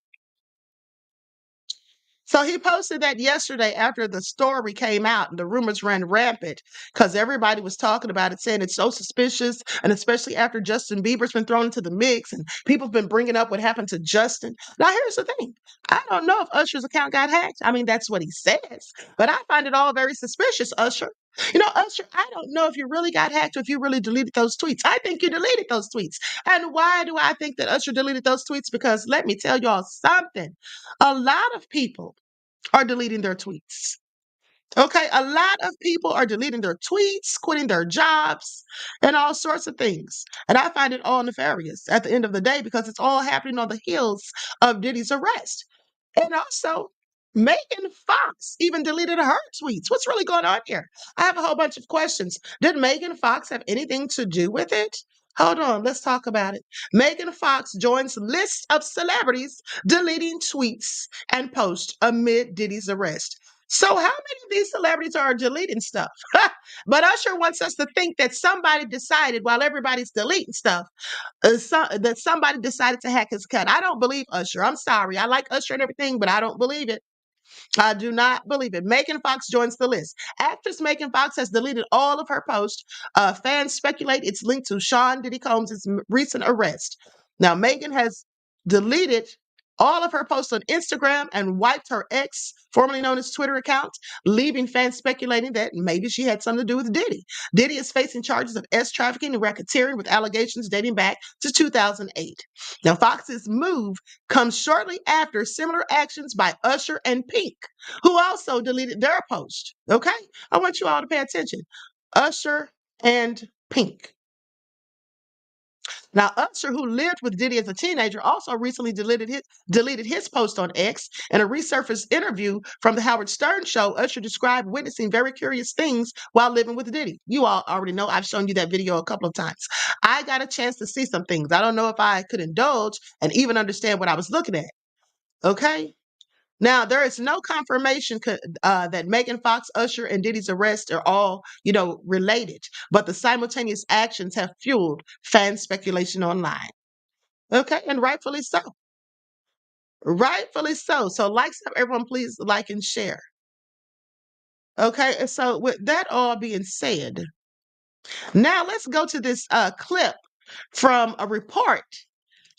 Speaker 5: So he posted that yesterday after the story came out and the rumors ran rampant because everybody was talking about it, saying it's so suspicious. And especially after Justin Bieber's been thrown into the mix and people have been bringing up what happened to Justin. Now, here's the thing. I don't know if Usher's account got hacked. I mean, that's what he says, but I find it all very suspicious, Usher. Usher, I don't know if you really got hacked or if you really deleted those tweets. I think you deleted those tweets. And why do I think that Usher deleted those tweets? Because let me tell y'all something. A lot of people are deleting their tweets. Okay, a lot of people are deleting their tweets, quitting their jobs, and all sorts of things. And I find it all nefarious at the end of the day because it's all happening on the heels of Diddy's arrest. And also, Megan Fox even deleted her tweets. What's really going on here? I have a whole bunch of questions. Did Megan Fox have anything to do with it? Hold on, let's talk about it. Megan Fox joins list of celebrities deleting tweets and posts amid Diddy's arrest. So how many of these celebrities are deleting stuff? But Usher wants us to think that somebody decided while everybody's deleting stuff, that somebody decided to hack his account. I don't believe Usher. I'm sorry. I like Usher and everything, but I don't believe it. I do not believe it. Megan Fox joins the list. Actress Megan Fox has deleted all of her posts. Fans speculate it's linked to Sean Diddy Combs' recent arrest. Now, Megan has deleted all of her posts on Instagram and wiped her ex, formerly known as Twitter account, leaving fans speculating that maybe she had something to do with Diddy. Diddy is facing charges of trafficking and racketeering with allegations dating back to 2008. Now, Fox's move comes shortly after similar actions by Usher and Pink, who also deleted their post. Okay? I want you all to pay attention. Usher and Pink. Now, Usher, who lived with Diddy as a teenager, also recently deleted his post on X. In a resurfaced interview from the Howard Stern show, Usher described witnessing very curious things while living with Diddy. You all already know. I've shown you that video a couple of times. I got a chance to see some things. I don't know if I could indulge and even understand what I was looking at. Okay? Now, there is no confirmation that Megan Fox, Usher, and Diddy's arrest are all, related, but the simultaneous actions have fueled fan speculation online. Okay, and rightfully so. Rightfully so. So, everyone, please like and share. Okay, and so with that all being said, now let's go to this clip from a report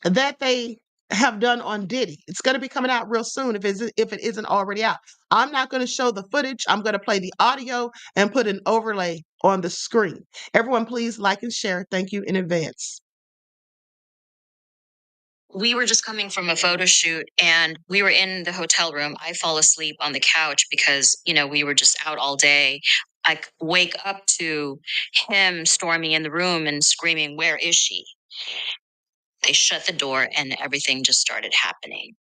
Speaker 5: that they have done on Diddy. It's going to be coming out real soon if it isn't already out. I'm not going to show the footage. I'm going to play the audio and put an overlay on the screen. Everyone, please like and share. Thank you in advance.
Speaker 10: We were just coming from a photo shoot and we were in the hotel room. I fall asleep on the couch because, we were just out all day. I wake up to him storming in the room and screaming, "Where is she?" They shut the door and everything just started happening.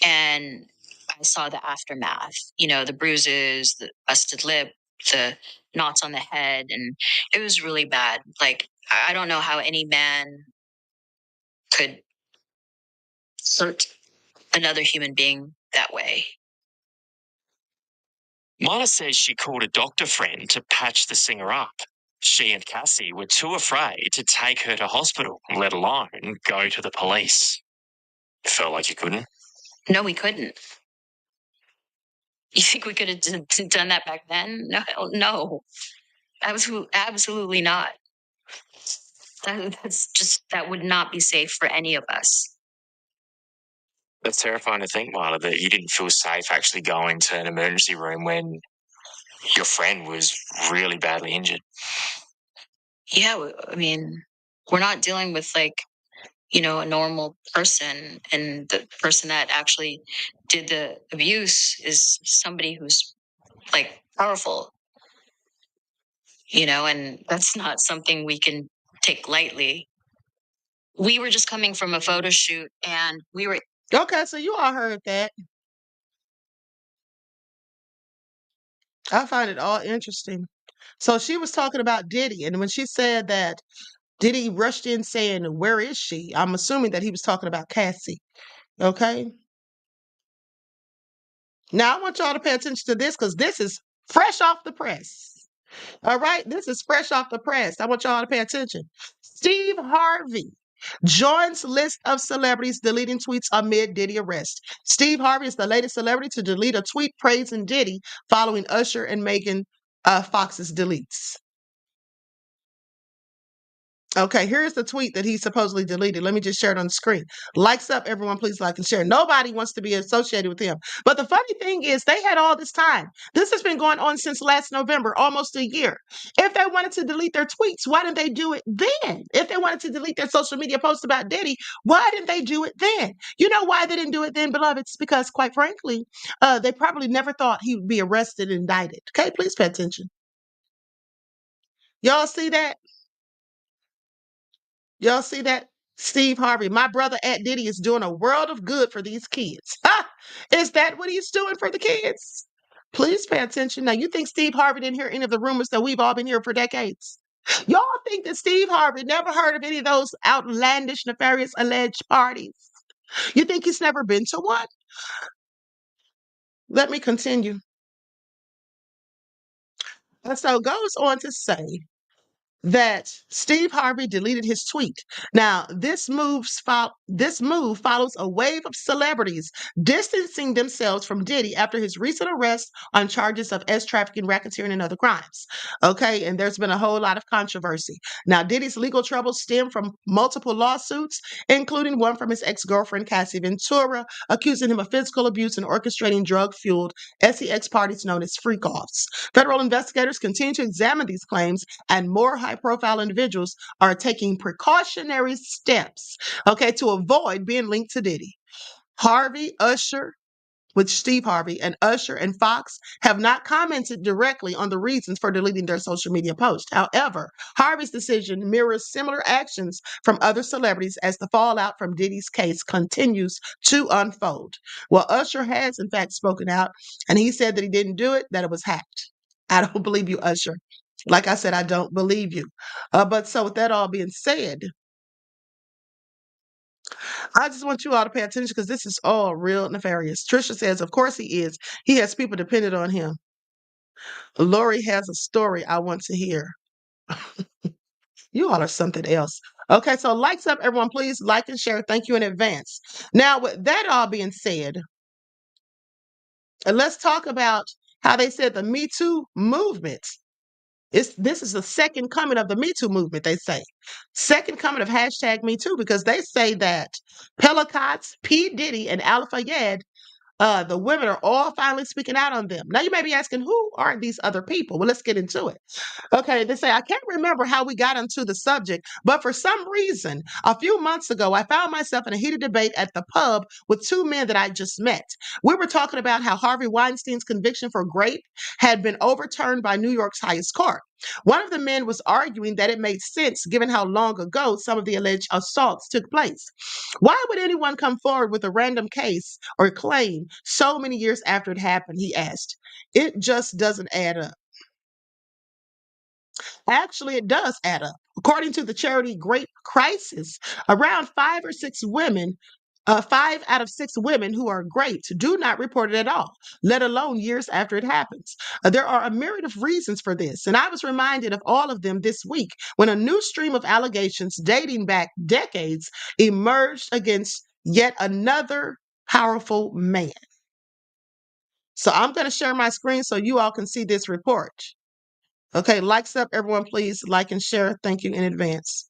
Speaker 10: And I saw the aftermath, the bruises, the busted lip, the knots on the head. And it was really bad. Like, I don't know how any man could hurt another human being that way.
Speaker 11: Mala says she called a doctor friend to patch the singer up. She and Cassie were too afraid to take her to hospital, let alone go to the police. You felt like you couldn't?
Speaker 10: No, we couldn't. You think we could have done that back then? No. Absolutely not. That would not be safe for any of us.
Speaker 11: That's terrifying to think, Marla, that you didn't feel safe actually going to an emergency room when your friend was really badly injured.
Speaker 10: Yeah, I mean, we're not dealing with a normal person, and the person that actually did the abuse is somebody who's powerful, and that's not something we can take lightly. We were just coming from a photo shoot and we were.
Speaker 5: Okay, so you all heard that. I find it all interesting. So she was talking about Diddy, and when she said that Diddy rushed in saying, "Where is she?" I'm assuming that he was talking about Cassie. Okay. Now I want y'all to pay attention to this because this is fresh off the press. All right, this is fresh off the press. I want y'all to pay attention. Steve Harvey joins list of celebrities deleting tweets amid Diddy arrest. Steve Harvey is the latest celebrity to delete a tweet praising Diddy following Usher and Megan Fox's deletes. Okay, here's the tweet that he supposedly deleted. Let me just share it on the screen. Likes up, everyone, please like and share. Nobody wants to be associated with him. But the funny thing is, they had all this time. This has been going on since last November, almost a year. If they wanted to delete their tweets, why didn't they do it then? If they wanted to delete their social media posts about Diddy, why didn't they do it then? You know why they didn't do it then, beloveds? Because, quite frankly, they probably never thought he would be arrested and indicted. Okay, please pay attention. Y'all see that? Y'all see that? Steve Harvey, my brother at Diddy, is doing a world of good for these kids. Ha! Is that what he's doing for the kids? Please pay attention. Now, you think Steve Harvey didn't hear any of the rumors that we've all been hearing for decades? Y'all think that Steve Harvey never heard of any of those outlandish, nefarious, alleged parties? You think he's never been to one? Let me continue. And so it goes on to say that Steve Harvey deleted his tweet. Now, this move follows a wave of celebrities distancing themselves from Diddy after his recent arrest on charges of trafficking, racketeering, and other crimes. Okay, and there's been a whole lot of controversy. Now, Diddy's legal troubles stem from multiple lawsuits, including one from his ex-girlfriend, Cassie Ventura, accusing him of physical abuse and orchestrating drug-fueled sex parties known as freak-offs. Federal investigators continue to examine these claims, and more high-profile individuals are taking precautionary steps, okay, to avoid being linked to Diddy. Steve Harvey and Usher and Fox have not commented directly on the reasons for deleting their social media posts. However, Harvey's decision mirrors similar actions from other celebrities as the fallout from Diddy's case continues to unfold. Well, Usher has, in fact, spoken out, and he said that he didn't do it, that it was hacked. I don't believe you, Usher. Like I said, I don't believe you. But so with that all being said, I just want you all to pay attention because this is all real nefarious. Trisha says, of course he is. He has people dependent on him. Lori has a story I want to hear. You all are something else. Okay, so likes up, everyone. Please like and share. Thank you in advance. Now, with that all being said, let's talk about how they said the Me Too movement. This is the second coming of the Me Too movement, they say. Second coming of hashtag Me Too, because they say that Pelicotts, P. Diddy, and Alpha Yed, the women are all finally speaking out on them. Now, you may be asking, who are these other people? Well, let's get into it. Okay, they say, I can't remember how we got into the subject, but for some reason, a few months ago, I found myself in a heated debate at the pub with two men that I just met. We were talking about how Harvey Weinstein's conviction for rape had been overturned by New York's highest court. One of the men was arguing that it made sense given how long ago some of the alleged assaults took place. Why would anyone come forward with a random case or claim so many years after it happened, he asked. It just doesn't add up. Actually, it does add up. According to the charity Great Crisis, around 5 out of 6 women who are raped do not report it at all, let alone years after it happens. There are a myriad of reasons for this, and I was reminded of all of them this week when a new stream of allegations dating back decades emerged against yet another powerful man. So I'm going to share my screen so you all can see this report. Okay, likes up, everyone, please like and share. Thank you in advance.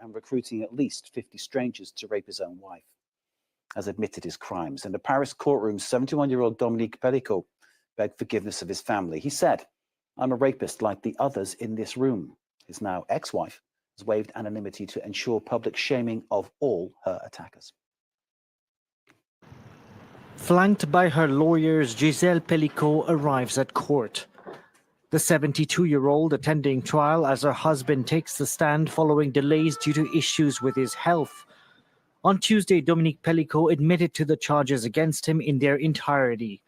Speaker 12: And recruiting at least 50 strangers to rape his own wife, has admitted his crimes. In a Paris courtroom, 71-year-old Dominique Pellicot begged forgiveness of his family. He said, I'm a rapist like the others in this room. His now ex-wife has waived anonymity to ensure public shaming of all her attackers.
Speaker 13: Flanked by her lawyers, Giselle Pellicot arrives at court. The 72-year-old attending trial as her husband takes the stand following delays due to issues with his health. On Tuesday, Dominique Pellicot admitted to the charges against him in their entirety,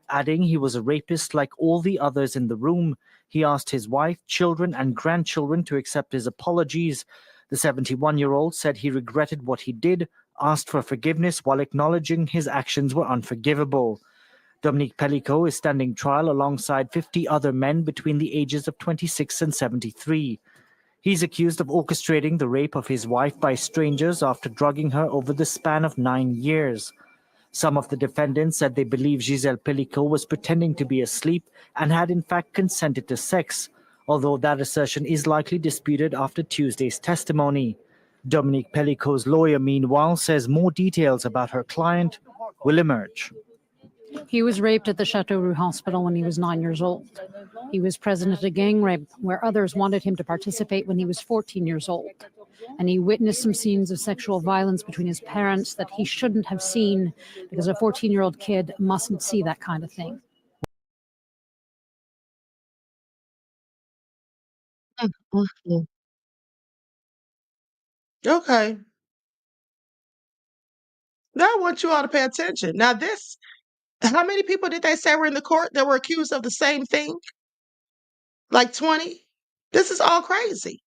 Speaker 13: adding he was a rapist like all the others in the room. He asked his wife, children, and grandchildren to accept his apologies. The 71-year-old said he regretted what he did, asked for forgiveness while acknowledging his actions were unforgivable. Dominique Pellicot is standing trial alongside 50 other men between the ages of 26 and 73. He's accused of orchestrating the rape of his wife by strangers after drugging her over the span of 9 years. Some of the defendants said they believe Gisèle Pellicot was pretending to be asleep and had in fact consented to sex, although that assertion is likely disputed after Tuesday's testimony. Dominique Pellicot's lawyer, meanwhile, says more details about her client will emerge.
Speaker 14: He was raped at the Chateauroux Hospital when he was 9 years old. He was present at a gang rape where others wanted him to participate when he was 14 years old. And he witnessed some scenes of sexual violence between his parents that he shouldn't have seen because a 14-year-old kid mustn't see that kind of thing.
Speaker 5: Mm-mm. Okay. Now I want you all to pay attention. Now this, how many people did they say were in the court that were accused of the same thing? Like 20? This is all crazy.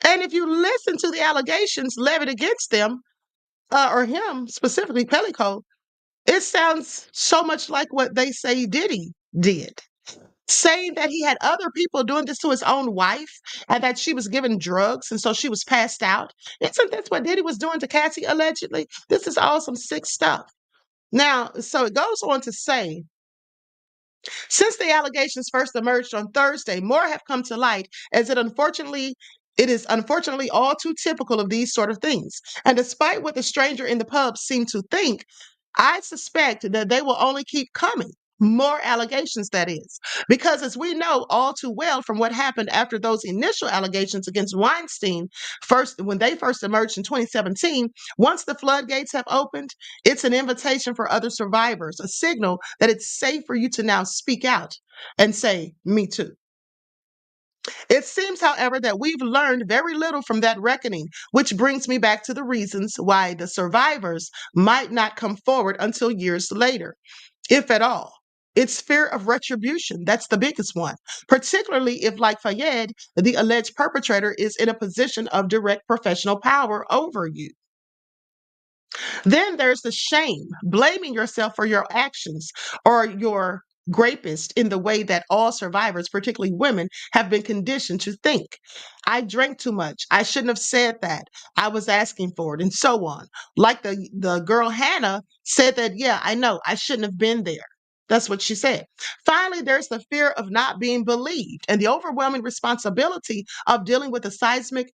Speaker 5: And if you listen to the allegations levied against them, or him specifically, Pellicot, it sounds so much like what they say Diddy did. Saying that he had other people doing this to his own wife and that she was given drugs and so she was passed out. Isn't this what Diddy was doing to Cassie allegedly? This is all some sick stuff. Now, so it goes on to say, since the allegations first emerged on Thursday, more have come to light as it is unfortunately all too typical of these sort of things. And despite what the stranger in the pub seemed to think, I suspect that they will only keep coming. More allegations, that is. Because as we know all too well from what happened after those initial allegations against Weinstein, when they first emerged in 2017, once the floodgates have opened, it's an invitation for other survivors, a signal that it's safe for you to now speak out and say, me too. It seems, however, that we've learned very little from that reckoning, which brings me back to the reasons why the survivors might not come forward until years later, if at all. It's fear of retribution. That's the biggest one, particularly if, like Fayed, the alleged perpetrator is in a position of direct professional power over you. Then there's the shame, blaming yourself for your actions or your rapist in the way that all survivors, particularly women, have been conditioned to think. I drank too much. I shouldn't have said that. I was asking for it, and so on. Like the girl Hannah said that, yeah, I know, I shouldn't have been there. That's what she said. Finally, there's the fear of not being believed and the overwhelming responsibility of dealing with a seismic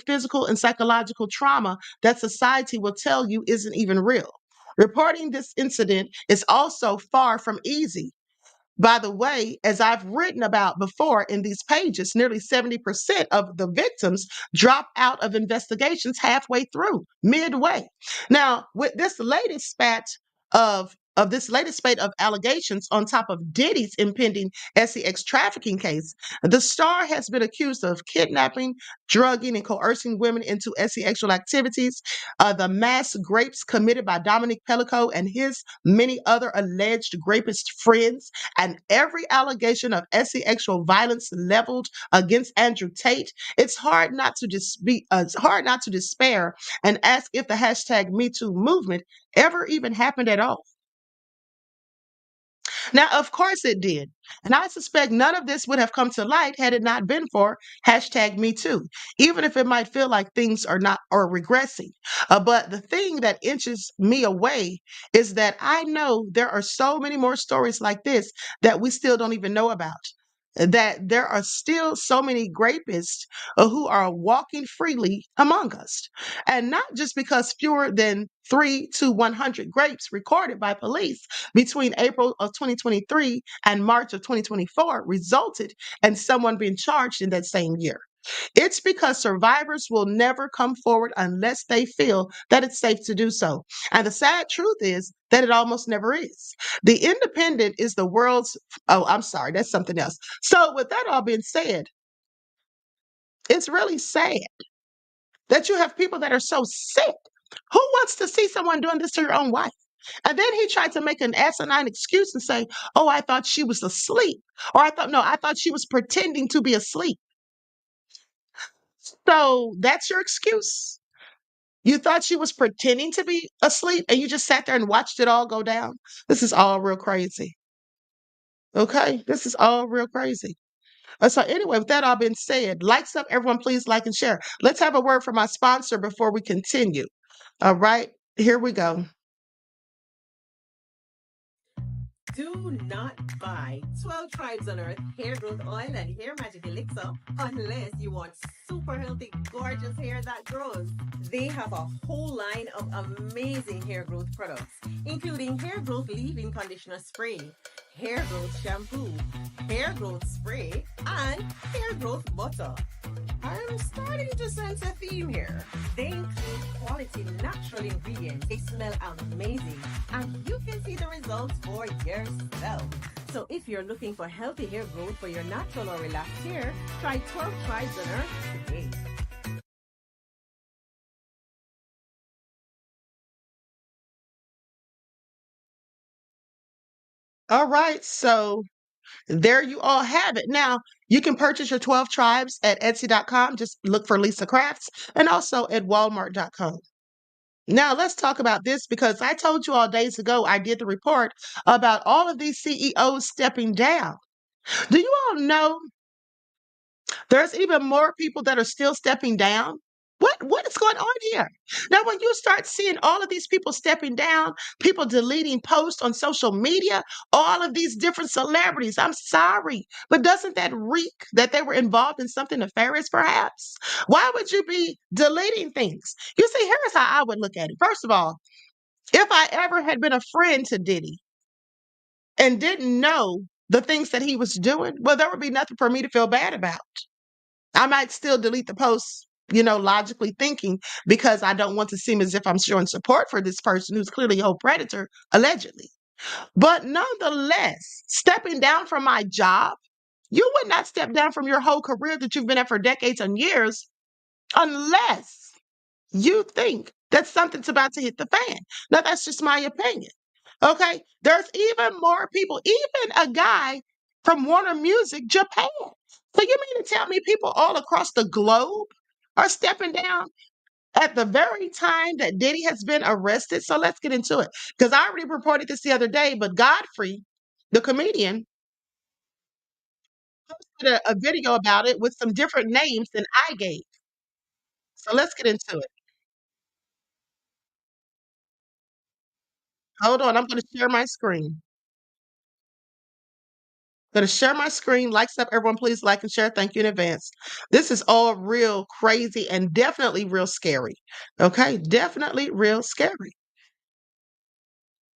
Speaker 5: physical and psychological trauma that society will tell you isn't even real. Reporting this incident is also far from easy. By the way, as I've written about before in these pages, nearly 70% of the victims drop out of investigations halfway through, midway. Now, with this latest this latest spate of allegations on top of Diddy's impending SEX trafficking case, the star has been accused of kidnapping, drugging, and coercing women into sexual activities. The mass rapes committed by Dominique Pellicot and his many other alleged rapist friends, and every allegation of sexual violence leveled against Andrew Tate, it's hard not to despair and ask if the hashtag #MeToo movement ever even happened at all. Now, of course it did. And I suspect none of this would have come to light had it not been for hashtag me too, even if it might feel like things are not or regressing. But the thing that inches me away is that I know there are so many more stories like this that we still don't even know about. That there are still so many rapists who are walking freely among us. And not just because fewer than 3 to 100 rapes recorded by police between April of 2023 and March of 2024 resulted in someone being charged in that same year. It's because survivors will never come forward unless they feel that it's safe to do so. And the sad truth is that it almost never is. The Independent is the world's, oh, I'm sorry, that's something else. So, with that all being said, it's really sad that you have people that are so sick. Who wants to see someone doing this to your own wife? And then he tried to make an asinine excuse and say, oh, I thought she was asleep. Or I thought she was pretending to be asleep. So that's your excuse. You thought she was pretending to be asleep and you just sat there and watched it all go down? This is all real crazy. Okay? This is all real crazy. So anyway, with that all being said, likes up, everyone, please like and share. Let's have a word from my sponsor before we continue. All right, here we go.
Speaker 15: Do not buy 12 Tribes on Earth hair growth oil and hair magic elixir unless you want super healthy, gorgeous hair that grows. They have a whole line of amazing hair growth products, including hair growth leave-in conditioner spray, hair growth shampoo, hair growth spray, and hair growth butter. I'm starting to sense a theme here. They include quality natural ingredients. They smell amazing, and you can see the results for yourself. So if you're looking for healthy hair growth for your natural or relaxed hair, try 12 Tribes on Earth today.
Speaker 5: All right, so there you all have it. Now, you can purchase your 12 Tribes at Etsy.com. Just look for Lisa Crafts, and also at Walmart.com. Now, let's talk about this because I told you all days ago I did the report about all of these CEOs stepping down. Do you all know there's even more people that are still stepping down? What is going on here? Now, when you start seeing all of these people stepping down, people deleting posts on social media, all of these different celebrities, I'm sorry, but doesn't that reek that they were involved in something nefarious, perhaps? Why would you be deleting things? You see, here's how I would look at it. First of all, if I ever had been a friend to Diddy and didn't know the things that he was doing, well, there would be nothing for me to feel bad about. I might still delete the posts, logically thinking, because I don't want to seem as if I'm showing support for this person who's clearly a whole predator, allegedly. But nonetheless, stepping down from my job, you would not step down from your whole career that you've been at for decades and years unless you think that something's about to hit the fan. Now, that's just my opinion. Okay? There's even more people, even a guy from Warner Music Japan. So you mean to tell me people all across the globe are stepping down at the very time that Diddy has been arrested? So let's get into it. Because I already reported this the other day, but Godfrey, the comedian, posted a video about it with some different names than I gave. So let's get into it. Hold on, I'm going to share my screen. Going to share my screen. Likes up, everyone. Please like and share. Thank you in advance. This is all real crazy and definitely real scary. Okay, definitely real scary.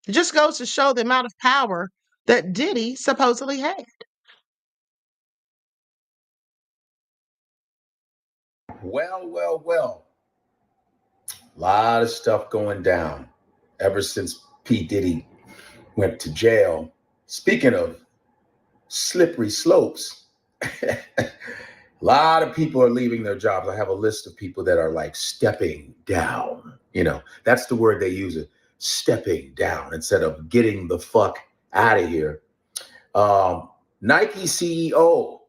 Speaker 5: It just goes to show the amount of power that Diddy supposedly had.
Speaker 16: Well. A lot of stuff going down ever since P. Diddy went to jail. Speaking of slippery slopes, a lot of people are leaving their jobs. I have a list of people that are like stepping down. That's the word they use, it, stepping down, instead of getting the fuck out of here. Nike CEO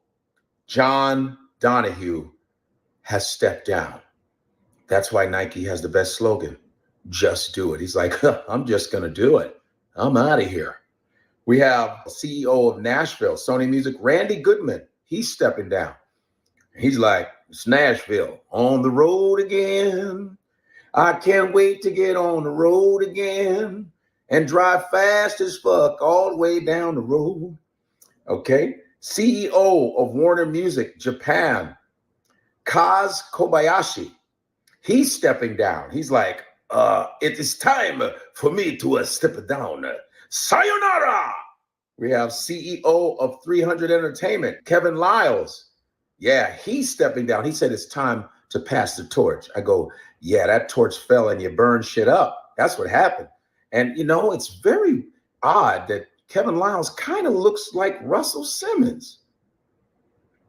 Speaker 16: John Donahue has stepped down. That's why Nike has the best slogan, just do it. He's like, I'm just going to do it. I'm out of here. We have CEO of Nashville, Sony Music, Randy Goodman. He's stepping down. He's like, it's Nashville, on the road again. I can't wait to get on the road again and drive fast as fuck all the way down the road. Okay. CEO of Warner Music Japan, Kaz Kobayashi. He's stepping down. He's like, it is time for me to step down. Sayonara. We have CEO of 300 Entertainment, Kevin Liles. Yeah, he's stepping down. He said it's time to pass the torch. I go, yeah, that torch fell and you burned shit up. That's what happened. And, it's very odd that Kevin Liles kind of looks like Russell Simmons.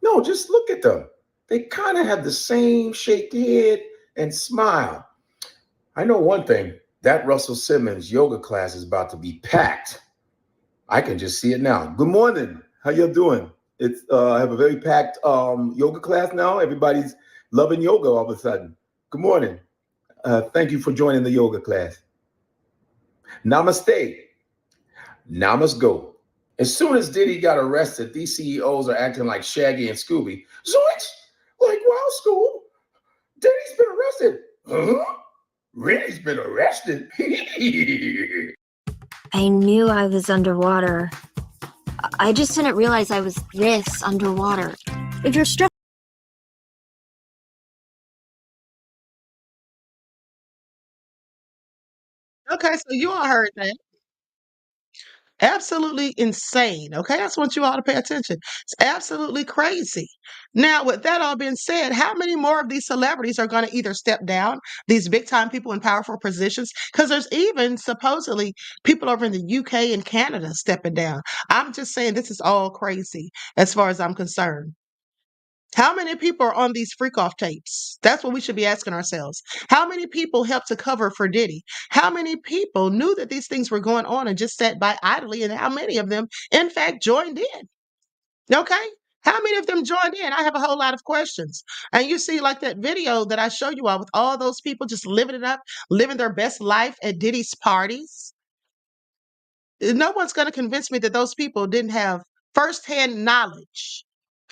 Speaker 16: No, just look at them. They kind of have the same shaped head and smile. I know one thing, that Russell Simmons yoga class is about to be packed. I can just see it now. Good morning. How you doing? It's I have a very packed yoga class now. Everybody's loving yoga all of a sudden. Good morning. Thank you for joining the yoga class. Namaste. Now must go. As soon as Diddy got arrested, these CEOs are acting like Shaggy and Scooby. Zoinks! Like, wow, Scoob, Diddy's been arrested. Huh? Diddy's been arrested?
Speaker 17: I knew I was underwater. I just didn't realize I was this underwater. If you're stressed.
Speaker 5: Okay, so you all heard that. Absolutely insane. Okay, I just want you all to pay attention. It's absolutely crazy. Now, with that all being said, how many more of these celebrities are going to either step down, these big time people in powerful positions? Because there's even supposedly people over in the UK and Canada stepping down. I'm just saying this is all crazy as far as I'm concerned. How many people are on these freak off tapes? That's what we should be asking ourselves. How many people helped to cover for Diddy? How many people knew that these things were going on and just sat by idly? And how many of them, in fact, joined in? Okay. How many of them joined in? I have a whole lot of questions. And you see, like that video that I show you all with all those people just living it up, living their best life at Diddy's parties. No one's going to convince me that those people didn't have firsthand knowledge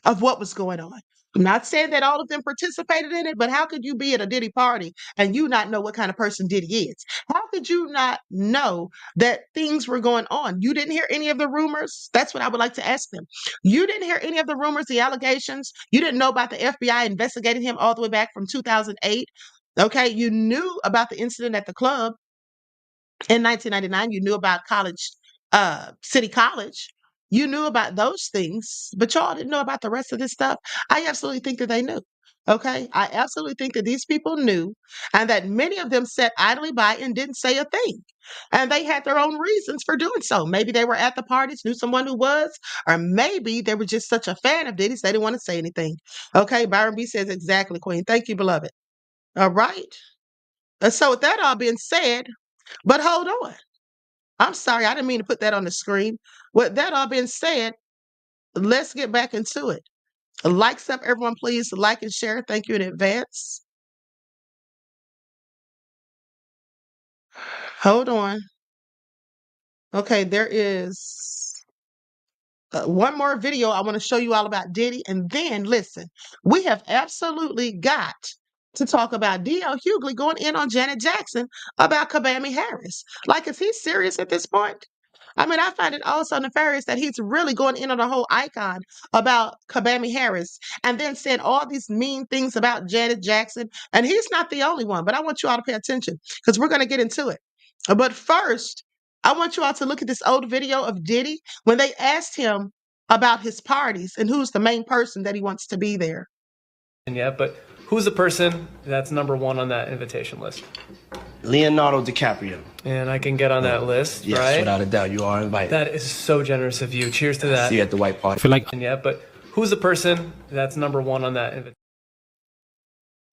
Speaker 5: of what was going on. I'm not saying that all of them participated in it, but how could you be at a Diddy party and you not know what kind of person Diddy is? How could you not know that things were going on? You didn't hear any of the rumors? That's what I would like to ask them. You didn't hear any of the rumors, the allegations? You didn't know about the FBI investigating him all the way back from 2008? Okay, you knew about the incident at the club in 1999. You knew about City College. You knew about those things, but y'all didn't know about the rest of this stuff. I absolutely think that they knew. Okay. I absolutely think that these people knew and that many of them sat idly by and didn't say a thing. And they had their own reasons for doing so. Maybe they were at the parties, knew someone who was, or maybe they were just such a fan of Diddy's they didn't want to say anything. Okay. Byron B says exactly, Queen. Thank you, beloved. All right. So with that all being said, but hold on. I'm sorry, I didn't mean to put that on the screen. With that all being said, let's get back into it. Likes up, everyone, please like and share. Thank you in advance. Hold on. Okay, there is one more video I want to show you all about Diddy. And then, listen, we have absolutely got to talk about D.L. Hughley going in on Janet Jackson about Kamala Harris. Like, is he serious at this point? I mean, I find it also nefarious that he's really going in on a whole icon about Kamala Harris and then saying all these mean things about Janet Jackson. And he's not the only one, but I want you all to pay attention because we're going to get into it. But first, I want you all to look at this old video of Diddy when they asked him about his parties and who's the main person that he wants to be there.
Speaker 18: Yeah, but who's the person that's number one on that invitation list?
Speaker 19: Leonardo DiCaprio.
Speaker 18: And I can get on that list,
Speaker 19: Yes,
Speaker 18: right?
Speaker 19: without a doubt, you are invited.
Speaker 18: That is so generous of you. Cheers to that.
Speaker 19: See you at the white party. I feel like
Speaker 18: Yeah, but who's the person that's number one on that invitation?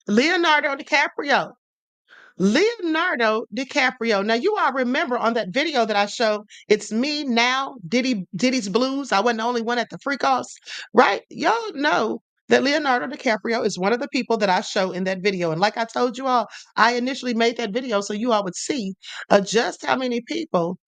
Speaker 5: Leonardo DiCaprio. Leonardo DiCaprio. Now, you all remember on that video that I showed, it's me now, Diddy's Blues. I wasn't the only one at the freak offs, right? Y'all know that Leonardo DiCaprio is one of the people that I show in that video. And like I told you all, I initially made that video so you all would see just how many people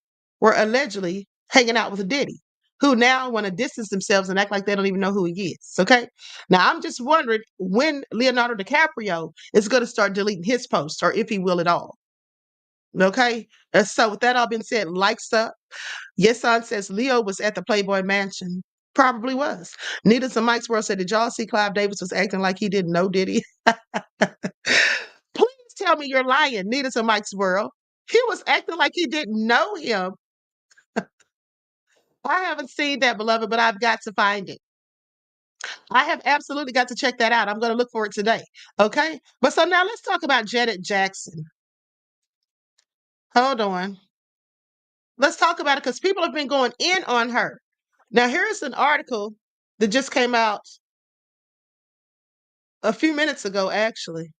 Speaker 5: were allegedly hanging out with Diddy, who now want to distance themselves and act like they don't even know who he is. Okay. Now, I'm just wondering when Leonardo DiCaprio is going to start deleting his posts or if he will at all. Okay. So, with that all being said, likes up. Yes, son says Leo was at the Playboy Mansion. Probably was. Nita's and Mike's World said, did y'all see Clive Davis was acting like he didn't know Diddy? Please tell me you're lying, Nita's and Mike's World. He was acting like he didn't know him. I haven't seen that, beloved, but I've got to find it. I have absolutely got to check that out. I'm going to look for it today. Okay. But so now let's talk about Janet Jackson. Hold on. Let's talk about it because people have been going in on her. Now, here's an article that just came out a few minutes ago, actually.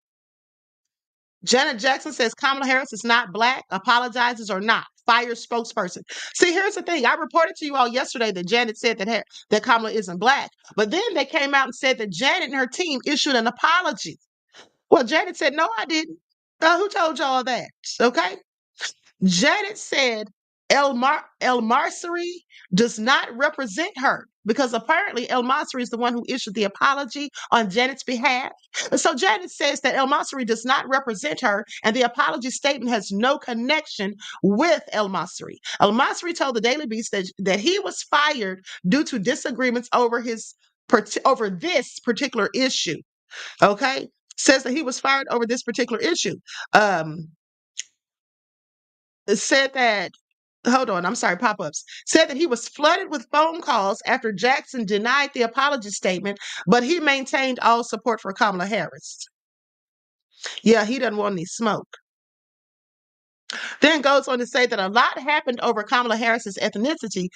Speaker 5: Janet Jackson says Kamala Harris is not black, apologizes or not. Fire spokesperson. See, here's the thing. I reported to you all yesterday that Janet said that Kamala isn't black. But then they came out and said that Janet and her team issued an apology. Well, Janet said, no, I didn't. Who told y'all that? Okay. Janet said El Marsari does not represent her because apparently El Marsari is the one who issued the apology on Janet's behalf. And so Janet says that El Marsari does not represent her and the apology statement has no connection with El Marsari. El Marsari told the Daily Beast that he was fired due to disagreements over this particular issue. Okay. Says that he was fired over this particular issue. Said that hold on, I'm sorry, pop-ups. Said that he was flooded with phone calls after Jackson denied the apology statement, but he maintained all support for Kamala Harris. Yeah, he doesn't want any smoke. Then goes on to say that a lot happened over Kamala Harris's ethnicity,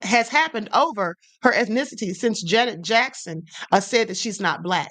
Speaker 5: has happened over her ethnicity since Janet Jackson said that she's not black.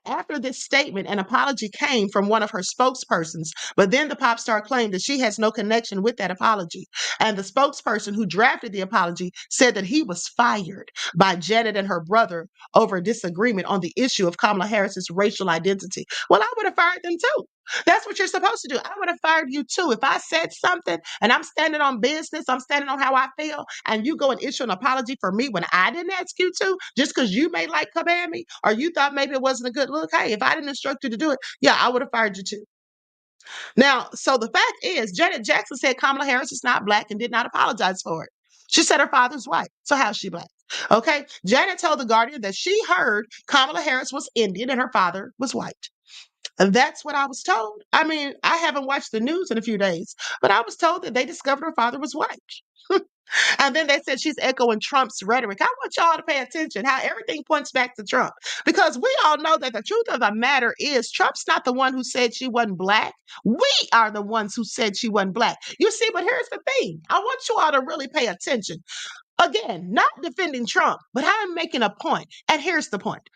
Speaker 5: After this statement, an apology came from one of her spokespersons, but then the pop star claimed that she has no connection with that apology. And the spokesperson who drafted the apology said that he was fired by Janet and her brother over a disagreement on the issue of Kamala Harris's racial identity. Well, I would have fired them too. That's what you're supposed to do. I would have fired you too. If I said something and I'm standing on business, I'm standing on how I feel, and you go and issue an apology for me when I didn't ask you to, just because you may like Kabami or you thought maybe it wasn't a good look. Hey, if I didn't instruct you to do it, yeah, I would have fired you too. Now, so the fact is, Janet Jackson said Kamala Harris is not black and did not apologize for it. She said her father's white. So how's she black? Okay. Janet told The Guardian that she heard Kamala Harris was Indian and her father was white. And that's what I was told. I mean, I haven't watched the news in a few days, but I was told that they discovered her father was white. And then they said she's echoing Trump's rhetoric. I want y'all to pay attention how everything points back to Trump. Because we all know that the truth of the matter is Trump's not the one who said she wasn't black. We are the ones who said she wasn't black. You see, but here's the thing. I want you all to really pay attention. Again, not defending Trump, but I'm making a point. And here's the point.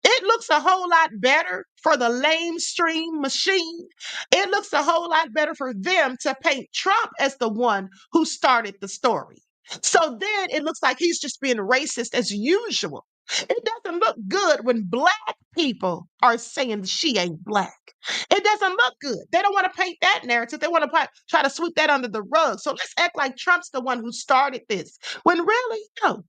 Speaker 5: It looks a whole lot better for the lamestream machine. It looks a whole lot better for them to paint Trump as the one who started the story. So then it looks like he's just being racist as usual. It doesn't look good when black people are saying she ain't black. It doesn't look good. They don't want to paint that narrative. They want to try to sweep that under the rug. So let's act like Trump's the one who started this. When really, no.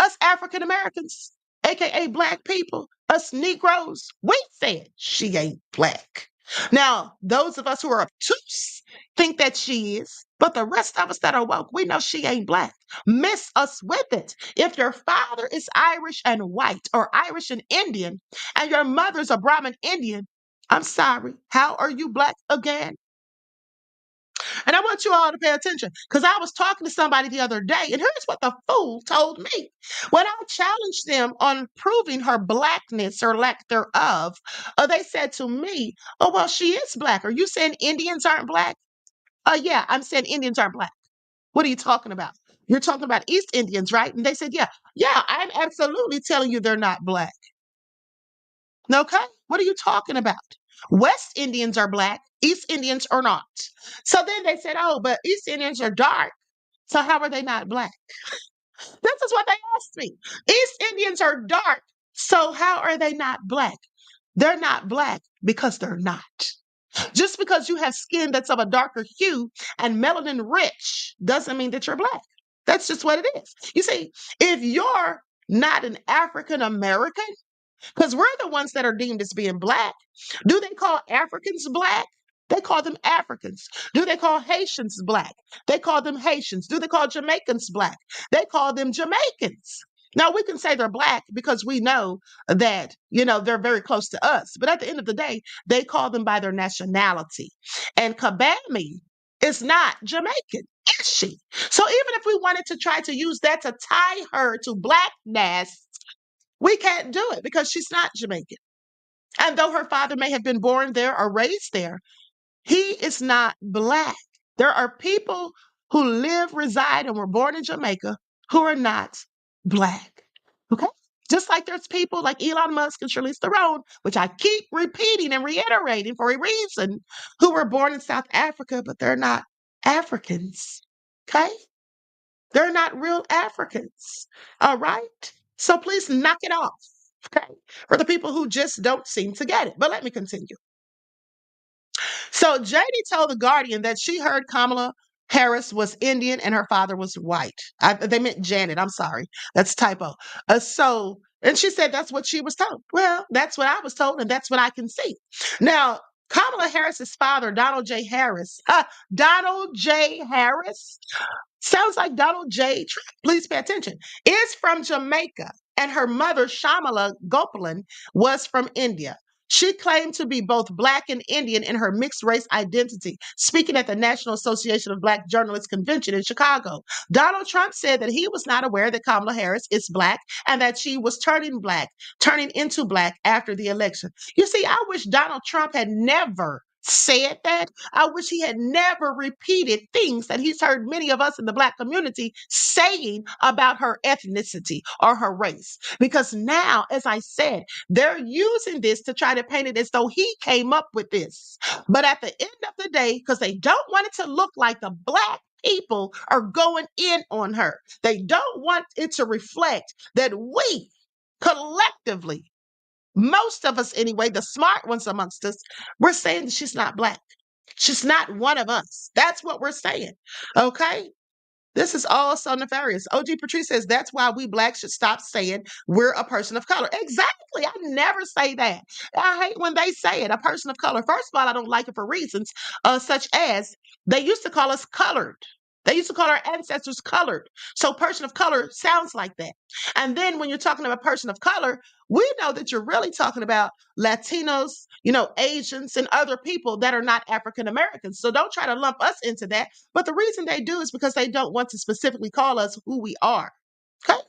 Speaker 5: Us African Americans, aka black people, us Negroes, we said she ain't black. Now, those of us who are obtuse think that she is, but the rest of us that are woke, we know she ain't black. Miss us with it. If your father is Irish and white, or Irish and Indian, and your mother's a Brahmin Indian, I'm sorry, how are you black again? And I want you all to pay attention because I was talking to somebody the other day, and here's what the fool told me. When I challenged them on proving her blackness or lack thereof, they said to me, oh, well, she is black. Are you saying Indians aren't black? Yeah, I'm saying Indians aren't black. What are you talking about? You're talking about East Indians, right? And they said, yeah, I'm absolutely telling you they're not black. Okay? What are you talking about? West Indians are black, East Indians are not. So then they said, oh, but East Indians are dark. So how are they not black? This is what they asked me. East Indians are dark. So how are they not black? They're not black because they're not. Just because you have skin that's of a darker hue and melanin rich doesn't mean that you're black. That's just what it is. You see, if you're not an African American, because we're the ones that are deemed as being black. Do they call Africans black? They call them Africans. Do they call Haitians black? They call them Haitians. Do they call Jamaicans black? They call them Jamaicans. Now, we can say they're black because we know that, they're very close to us. But at the end of the day, they call them by their nationality. And Kabami is not Jamaican, is she? So even if we wanted to try to use that to tie her to blackness, we can't do it because she's not Jamaican. And though her father may have been born there or raised there, he is not black. There are people who reside, and were born in Jamaica who are not black. Okay? Just like there's people like Elon Musk and Charlize Theron, which I keep repeating and reiterating for a reason, who were born in South Africa, but they're not Africans. Okay? They're not real Africans. All right? So please knock it off. Okay? For the people who just don't seem to get it. But let me continue. So JD told The Guardian that she heard Kamala Harris was Indian and her father was white. They meant Janet. I'm sorry. That's a typo. And she said that's what she was told. Well, that's what I was told, and that's what I can see. Now, Kamala Harris's father, Donald J. Harris, Donald J. Harris, sounds like Donald J. Trump. Please pay attention. Is from Jamaica, and her mother, Shamala Gopalan, was from India. She claimed to be both Black and Indian in her mixed race identity, speaking at the National Association of Black Journalists Convention in Chicago. Donald Trump said that he was not aware that Kamala Harris is Black and that she was turning into Black after the election. You see, I wish Donald Trump had never said that. I wish he had never repeated things that he's heard many of us in the Black community saying about her ethnicity or her race. Because now, as I said, they're using this to try to paint it as though he came up with this. But at the end of the day, because they don't want it to look like the Black people are going in on her, they don't want it to reflect that we collectively, most of us anyway, the smart ones amongst us, we're saying that she's not Black. She's not one of us. That's what we're saying. Okay? This is all so nefarious. OG Patrice says that's why we Blacks should stop saying we're a person of color. Exactly. I never say that. I hate when they say it, a person of color. First of all, I don't like it for reasons such as they used to call us colored. They used to call our ancestors colored. So person of color sounds like that. And then when you're talking about person of color, we know that you're really talking about Latinos, Asians and other people that are not African Americans. So don't try to lump us into that. But the reason they do is because they don't want to specifically call us who we are. Okay?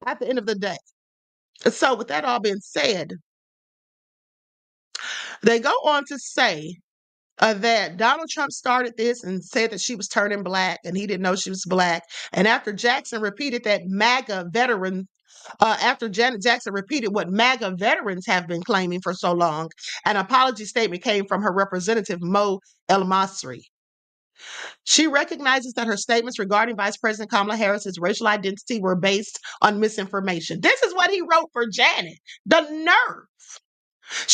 Speaker 5: At the end of the day. So with that all being said, they go on to say that Donald Trump started this and said that she was turning Black and he didn't know she was Black. And after Jackson repeated that MAGA veteran, after Janet Jackson repeated what MAGA veterans have been claiming for so long, an apology statement came from her representative, Mo El Masri. She recognizes that her statements regarding Vice President Kamala Harris's racial identity were based on misinformation. This is what he wrote for Janet. The nerve.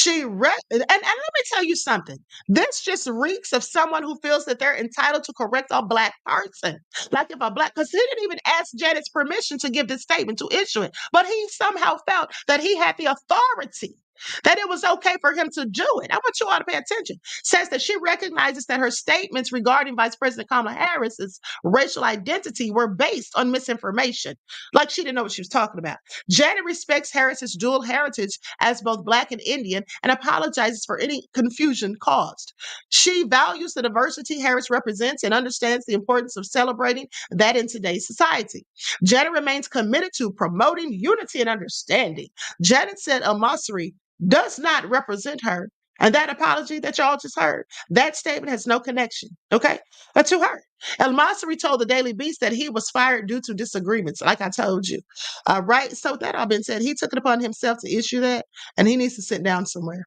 Speaker 5: And let me tell you something. This just reeks of someone who feels that they're entitled to correct a Black person. Like if a Black, because he didn't even ask Janet's permission to give this statement, to issue it. But he somehow felt that he had the authority, that it was okay for him to do it. I want you all to pay attention. Says that she recognizes that her statements regarding Vice President Kamala Harris's racial identity were based on misinformation. Like she didn't know what she was talking about. Janet respects Harris's dual heritage as both Black and Indian and apologizes for any confusion caused. She values the diversity Harris represents and understands the importance of celebrating that in today's society. Janet remains committed to promoting unity and understanding. Janet said Al-Masri does not represent her. And that apology that y'all just heard, that statement has no connection, okay, to her. El Masri told the Daily Beast that he was fired due to disagreements, like I told you. Right? So that all been said, he took it upon himself to issue that, and he needs to sit down somewhere.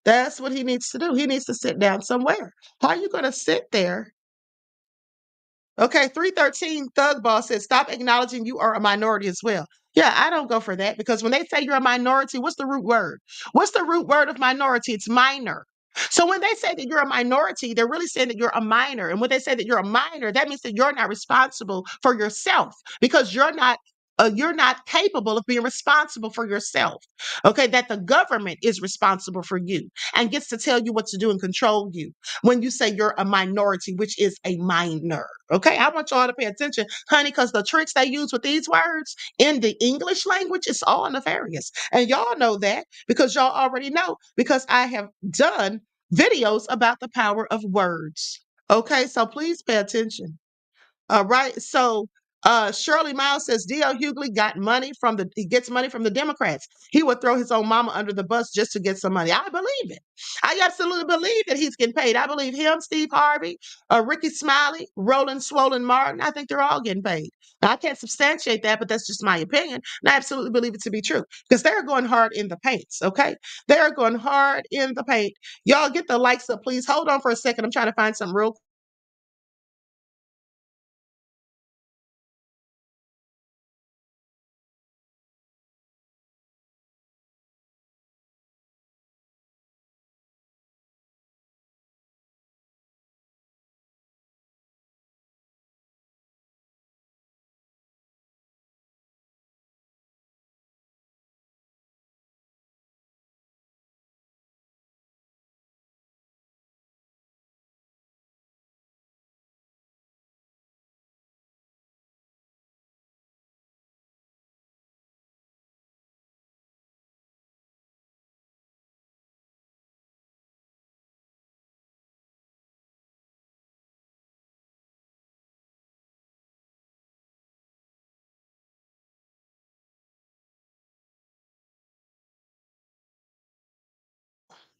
Speaker 5: That's what he needs to do. He needs to sit down somewhere. How are you going to sit there? Okay, 313 Thug Boss says, stop acknowledging you are a minority as well. Yeah, I don't go for that because when they say you're a minority, what's the root word? What's the root word of minority? It's minor. So when they say that you're a minority, they're really saying that you're a minor. And when they say that you're a minor, that means that you're not responsible for yourself because you're not capable of being responsible for yourself. Okay, that the government is responsible for you and gets to tell you what to do and control you when you say you're a minority, which is a minor. Okay, I want y'all to pay attention, honey, because the tricks they use with these words in the English language is all nefarious. And y'all know that because y'all already know because I have done videos about the power of words. Okay, so please pay attention. All right. So Shirley Miles says D.L. Hughley he gets money from the Democrats. He would throw his own mama under the bus just to get some money. I believe it. I absolutely believe that he's getting paid. I believe him, Steve Harvey, Ricky Smiley, Roland Swollen Martin. I think they're all getting paid. Now, I can't substantiate that, but that's just my opinion. And I absolutely believe it to be true because they're going hard in the paints. Okay. They're going hard in the paint. Y'all get the likes up, please. Hold on for a second. I'm trying to find something real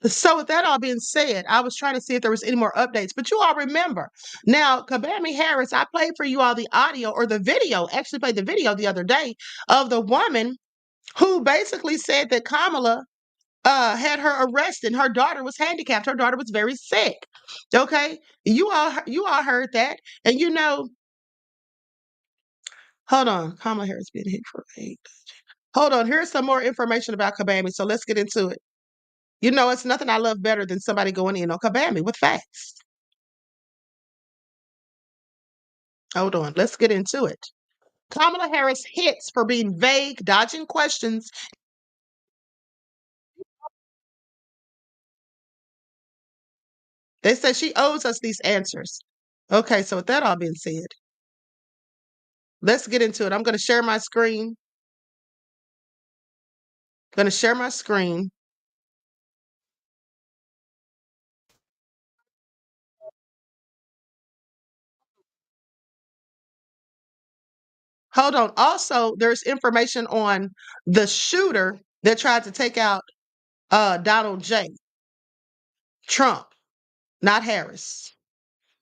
Speaker 5: So with that all being said, I was trying to see if there was any more updates, but you all remember. Now, Kamala Harris, I played for you all the audio or the video, actually played the video the other day of the woman who basically said that Kamala had her arrested. Her daughter was handicapped. Her daughter was very sick. Okay, you all heard that, and you know. Hold on, Kamala Harris being hit for hate. Hold on, here's some more information about Kabami. So let's get into it. You know, it's nothing I love better than somebody going in on Kabami with facts. Hold on, let's get into it. Kamala Harris hits for being vague, dodging questions. They said she owes us these answers. Okay, so with that all being said, let's get into it. I'm going to share my screen. Going to share my screen. Hold on. Also, there's information on the shooter that tried to take out Donald J. Trump, not Harris.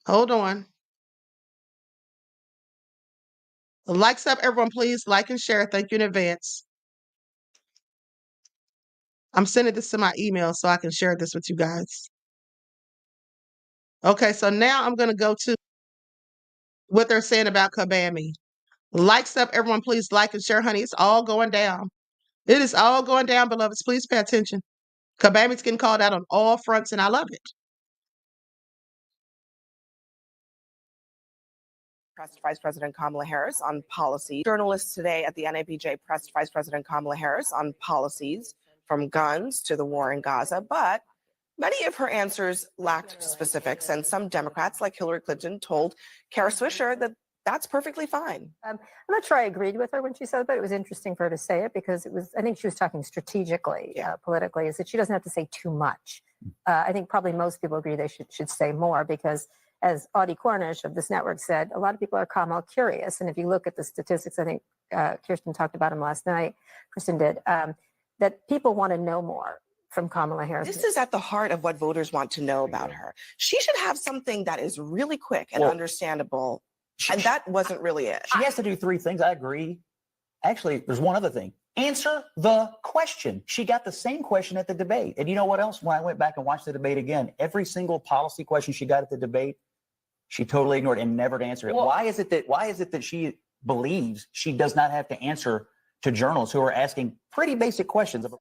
Speaker 5: Hold on. Likes up, everyone, please. Like and share. Thank you in advance. I'm sending this to my email so I can share this with you guys. Okay, so now I'm going to go to what they're saying about Kabami. Likes up, everyone, please like and share, honey. It's all going down. It is all going down, beloveds. Please pay attention. Kabami's getting called out on all fronts, and I love it.
Speaker 20: Pressed Vice President Kamala Harris on policy. Journalists today at the NABJ pressed Vice President Kamala Harris on policies from guns to the war in Gaza, but many of her answers lacked specifics, and some Democrats, like Hillary Clinton, told Kara Swisher that that's perfectly fine.
Speaker 21: I'm not sure I agreed with her when she said it, but it was interesting for her to say it because it was, I think she was talking strategically, politically, is that she doesn't have to say too much. I think probably most people agree they should say more because, as Audie Cornish of this network said, a lot of people are Kamala curious. And if you look at the statistics, I think Kirsten talked about them last night, Kristen did, that people want to know more from Kamala Harris.
Speaker 20: This is at the heart of what voters want to know about her. She should have something that is really quick and understandable. And that wasn't really it.
Speaker 22: She has to do three things. I agree. Actually, there's one other thing. Answer the question. She got the same question at the debate. And you know what else? When I went back and watched the debate again, every single policy question she got at the debate, she totally ignored and never answered it.
Speaker 21: Well,
Speaker 22: why is it that she believes she does not have to answer to journalists who are asking pretty basic questions of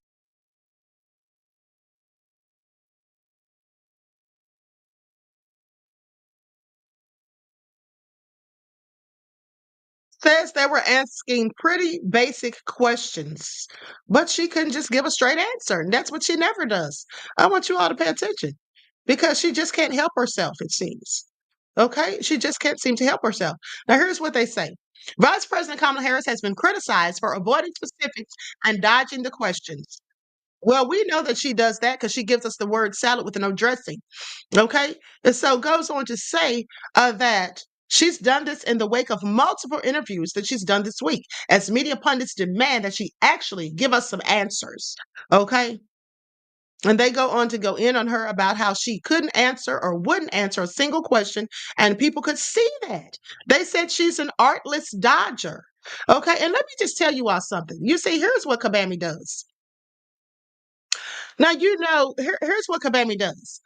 Speaker 5: Says they were asking pretty basic questions, but she couldn't just give a straight answer. And that's what she never does. I want you all to pay attention because she just can't help herself, it seems. Okay? She just can't seem to help herself. Now, here's what they say. Vice President Kamala Harris has been criticized for avoiding specifics and dodging the questions. Well, we know that she does that because she gives us the word salad with no dressing. Okay? And so goes on to say that she's done this in the wake of multiple interviews that she's done this week as media pundits demand that she actually give us some answers. Okay? And they go on to go in on her about how she couldn't answer or wouldn't answer a single question, and people could see that. They said she's an artless dodger. Okay? And let me just tell you all something. You see, here's what Kabami does. Now, you know, here's what Kabami does.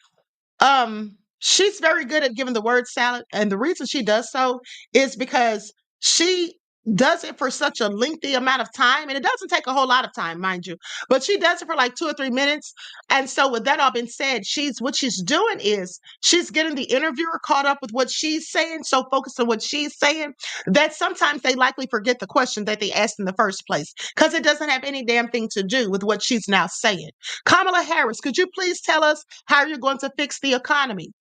Speaker 5: She's very good at giving the word salad, and the reason she does so is because she does it for such a lengthy amount of time, and it doesn't take a whole lot of time, mind you, but she does it for like 2 or 3 minutes. And so with that all being said, what she's doing is she's getting the interviewer caught up with what she's saying, so focused on what she's saying that sometimes they likely forget the question that they asked in the first place because it doesn't have any damn thing to do with what she's now saying. Kamala Harris, could you please tell us how you're going to fix the economy?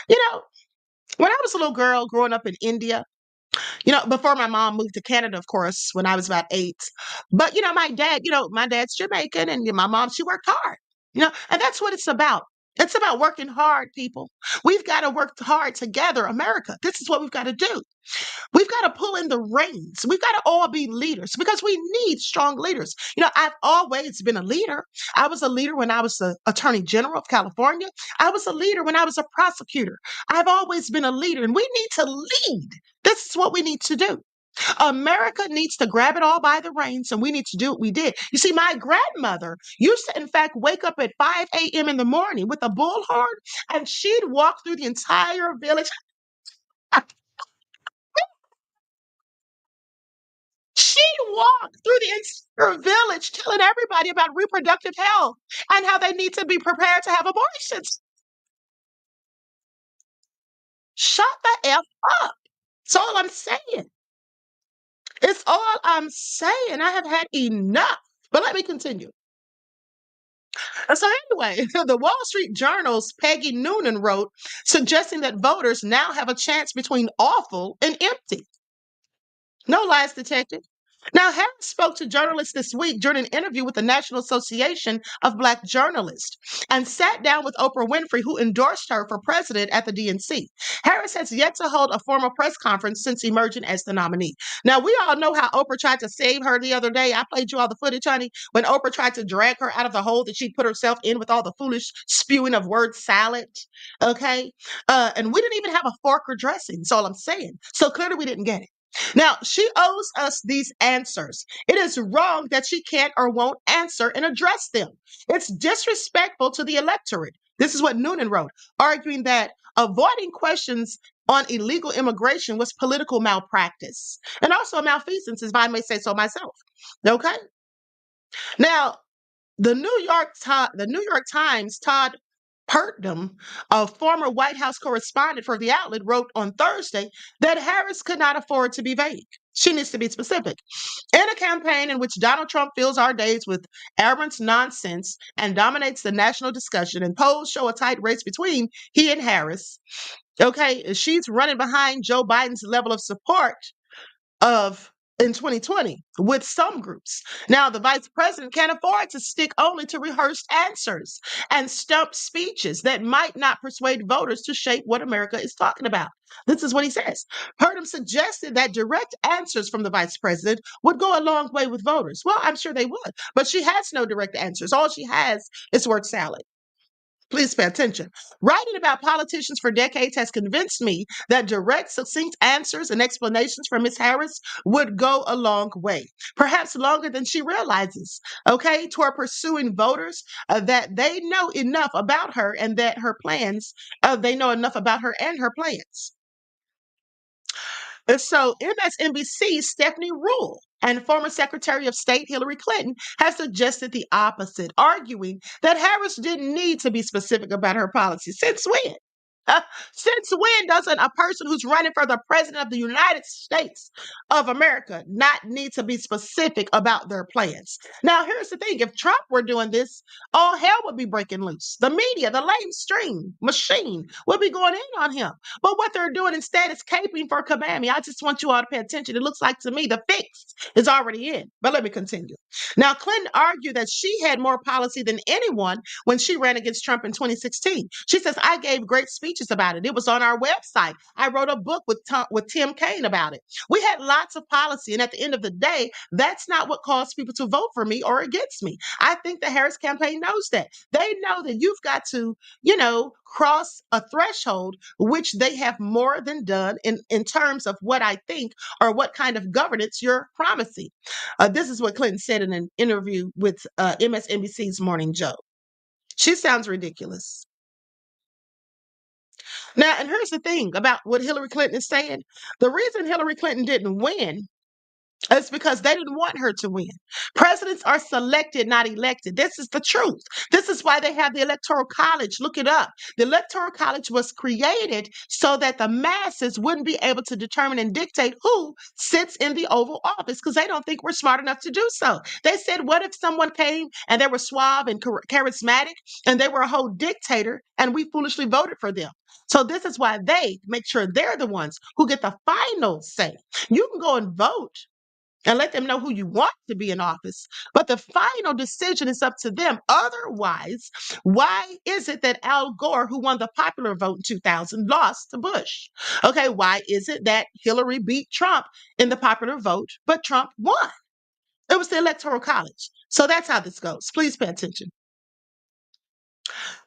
Speaker 5: You know, when I was a little girl growing up in India, before my mom moved to Canada, of course, when I was about 8. But, my dad's Jamaican and my mom, she worked hard, and that's what it's about. It's about working hard, people. We've got to work hard together, America. This is what we've got to do. We've got to pull in the reins. We've got to all be leaders because we need strong leaders. I've always been a leader. I was a leader when I was the Attorney General of California. I was a leader when I was a prosecutor. I've always been a leader, and we need to lead. This is what we need to do. America needs to grab it all by the reins, and we need to do what we did. You see, my grandmother used to, in fact, wake up at 5 a.m. in the morning with a bullhorn, and she'd walk through the entire village. She walked through the entire village telling everybody about reproductive health and how they need to be prepared to have abortions. Shut the F up. That's all I'm saying. It's all I'm saying. I have had enough. But let me continue. So anyway, the Wall Street Journal's Peggy Noonan wrote, suggesting that voters now have a chance between awful and empty. No lies detected. Now, Harris spoke to journalists this week during an interview with the National Association of Black Journalists and sat down with Oprah Winfrey, who endorsed her for president at the DNC. Harris has yet to hold a formal press conference since emerging as the nominee. Now, we all know how Oprah tried to save her the other day. I played you all the footage, honey, when Oprah tried to drag her out of the hole that she put herself in with all the foolish spewing of word salad. Okay. And we didn't even have a fork or dressing. That's all I'm saying. So clearly we didn't get it. Now, she owes us these answers. It is wrong that she can't or won't answer and address them. It's disrespectful to the electorate. This is what Noonan wrote, arguing that avoiding questions on illegal immigration was political malpractice and also a malfeasance, if I may say so myself. Okay? Now, the New York Times, Todd Putnam, a former White House correspondent for the outlet, wrote on Thursday that Harris could not afford to be vague. She needs to be specific. In a campaign in which Donald Trump fills our days with arrogant nonsense and dominates the national discussion, and polls show a tight race between he and Harris, okay, she's running behind Joe Biden's level of support of in 2020 with some groups. Now, the vice president can't afford to stick only to rehearsed answers and stump speeches that might not persuade voters to shape what America is talking about. This is what he says. Purdom suggested that direct answers from the vice president would go a long way with voters. Well, I'm sure they would, but she has no direct answers. All she has is word salad. Please pay attention. Writing about politicians for decades has convinced me that direct, succinct answers and explanations from Ms. Harris would go a long way, perhaps longer than she realizes, okay, toward pursuing voters that they know enough about her and that her plans, they know enough about her and her plans. And so MSNBC's Stephanie Rule and former Secretary of State Hillary Clinton have suggested the opposite, arguing that Harris didn't need to be specific about her policy. Since when? Since when doesn't a person who's running for the president of the United States of America not need to be specific about their plans? Now, here's the thing. If Trump were doing this, all hell would be breaking loose. The media, the mainstream machine would be going in on him. But what they're doing instead is caping for Kabami. I just want you all to pay attention. It looks like to me the fix is already in. But let me continue. Now, Clinton argued that she had more policy than anyone when she ran against Trump in 2016. She says, I gave great speeches about it. It was on our website. I wrote a book with Tim Kaine about it. We had lots of policy. And at the end of the day, that's not what caused people to vote for me or against me. I think the Harris campaign knows that. They know that you've got to, cross a threshold, which they have more than done in terms of what I think or what kind of governance you're promising. This is what Clinton said in an interview with MSNBC's Morning Joe. She sounds ridiculous. Now, and here's the thing about what Hillary Clinton is saying. The reason Hillary Clinton didn't win is because they didn't want her to win. Presidents are selected, not elected. This is the truth. This is why they have the Electoral College. Look it up. The Electoral College was created so that the masses wouldn't be able to determine and dictate who sits in the Oval Office because they don't think we're smart enough to do so. They said, what if someone came and they were suave and charismatic and they were a whole dictator and we foolishly voted for them? So this is why they make sure they're the ones who get the final say. You can go and vote and let them know who you want to be in office. But the final decision is up to them. Otherwise, why is it that Al Gore, who won the popular vote in 2000, lost to Bush? Okay, why is it that Hillary beat Trump in the popular vote, but Trump won? It was the Electoral College. So that's how this goes. Please pay attention.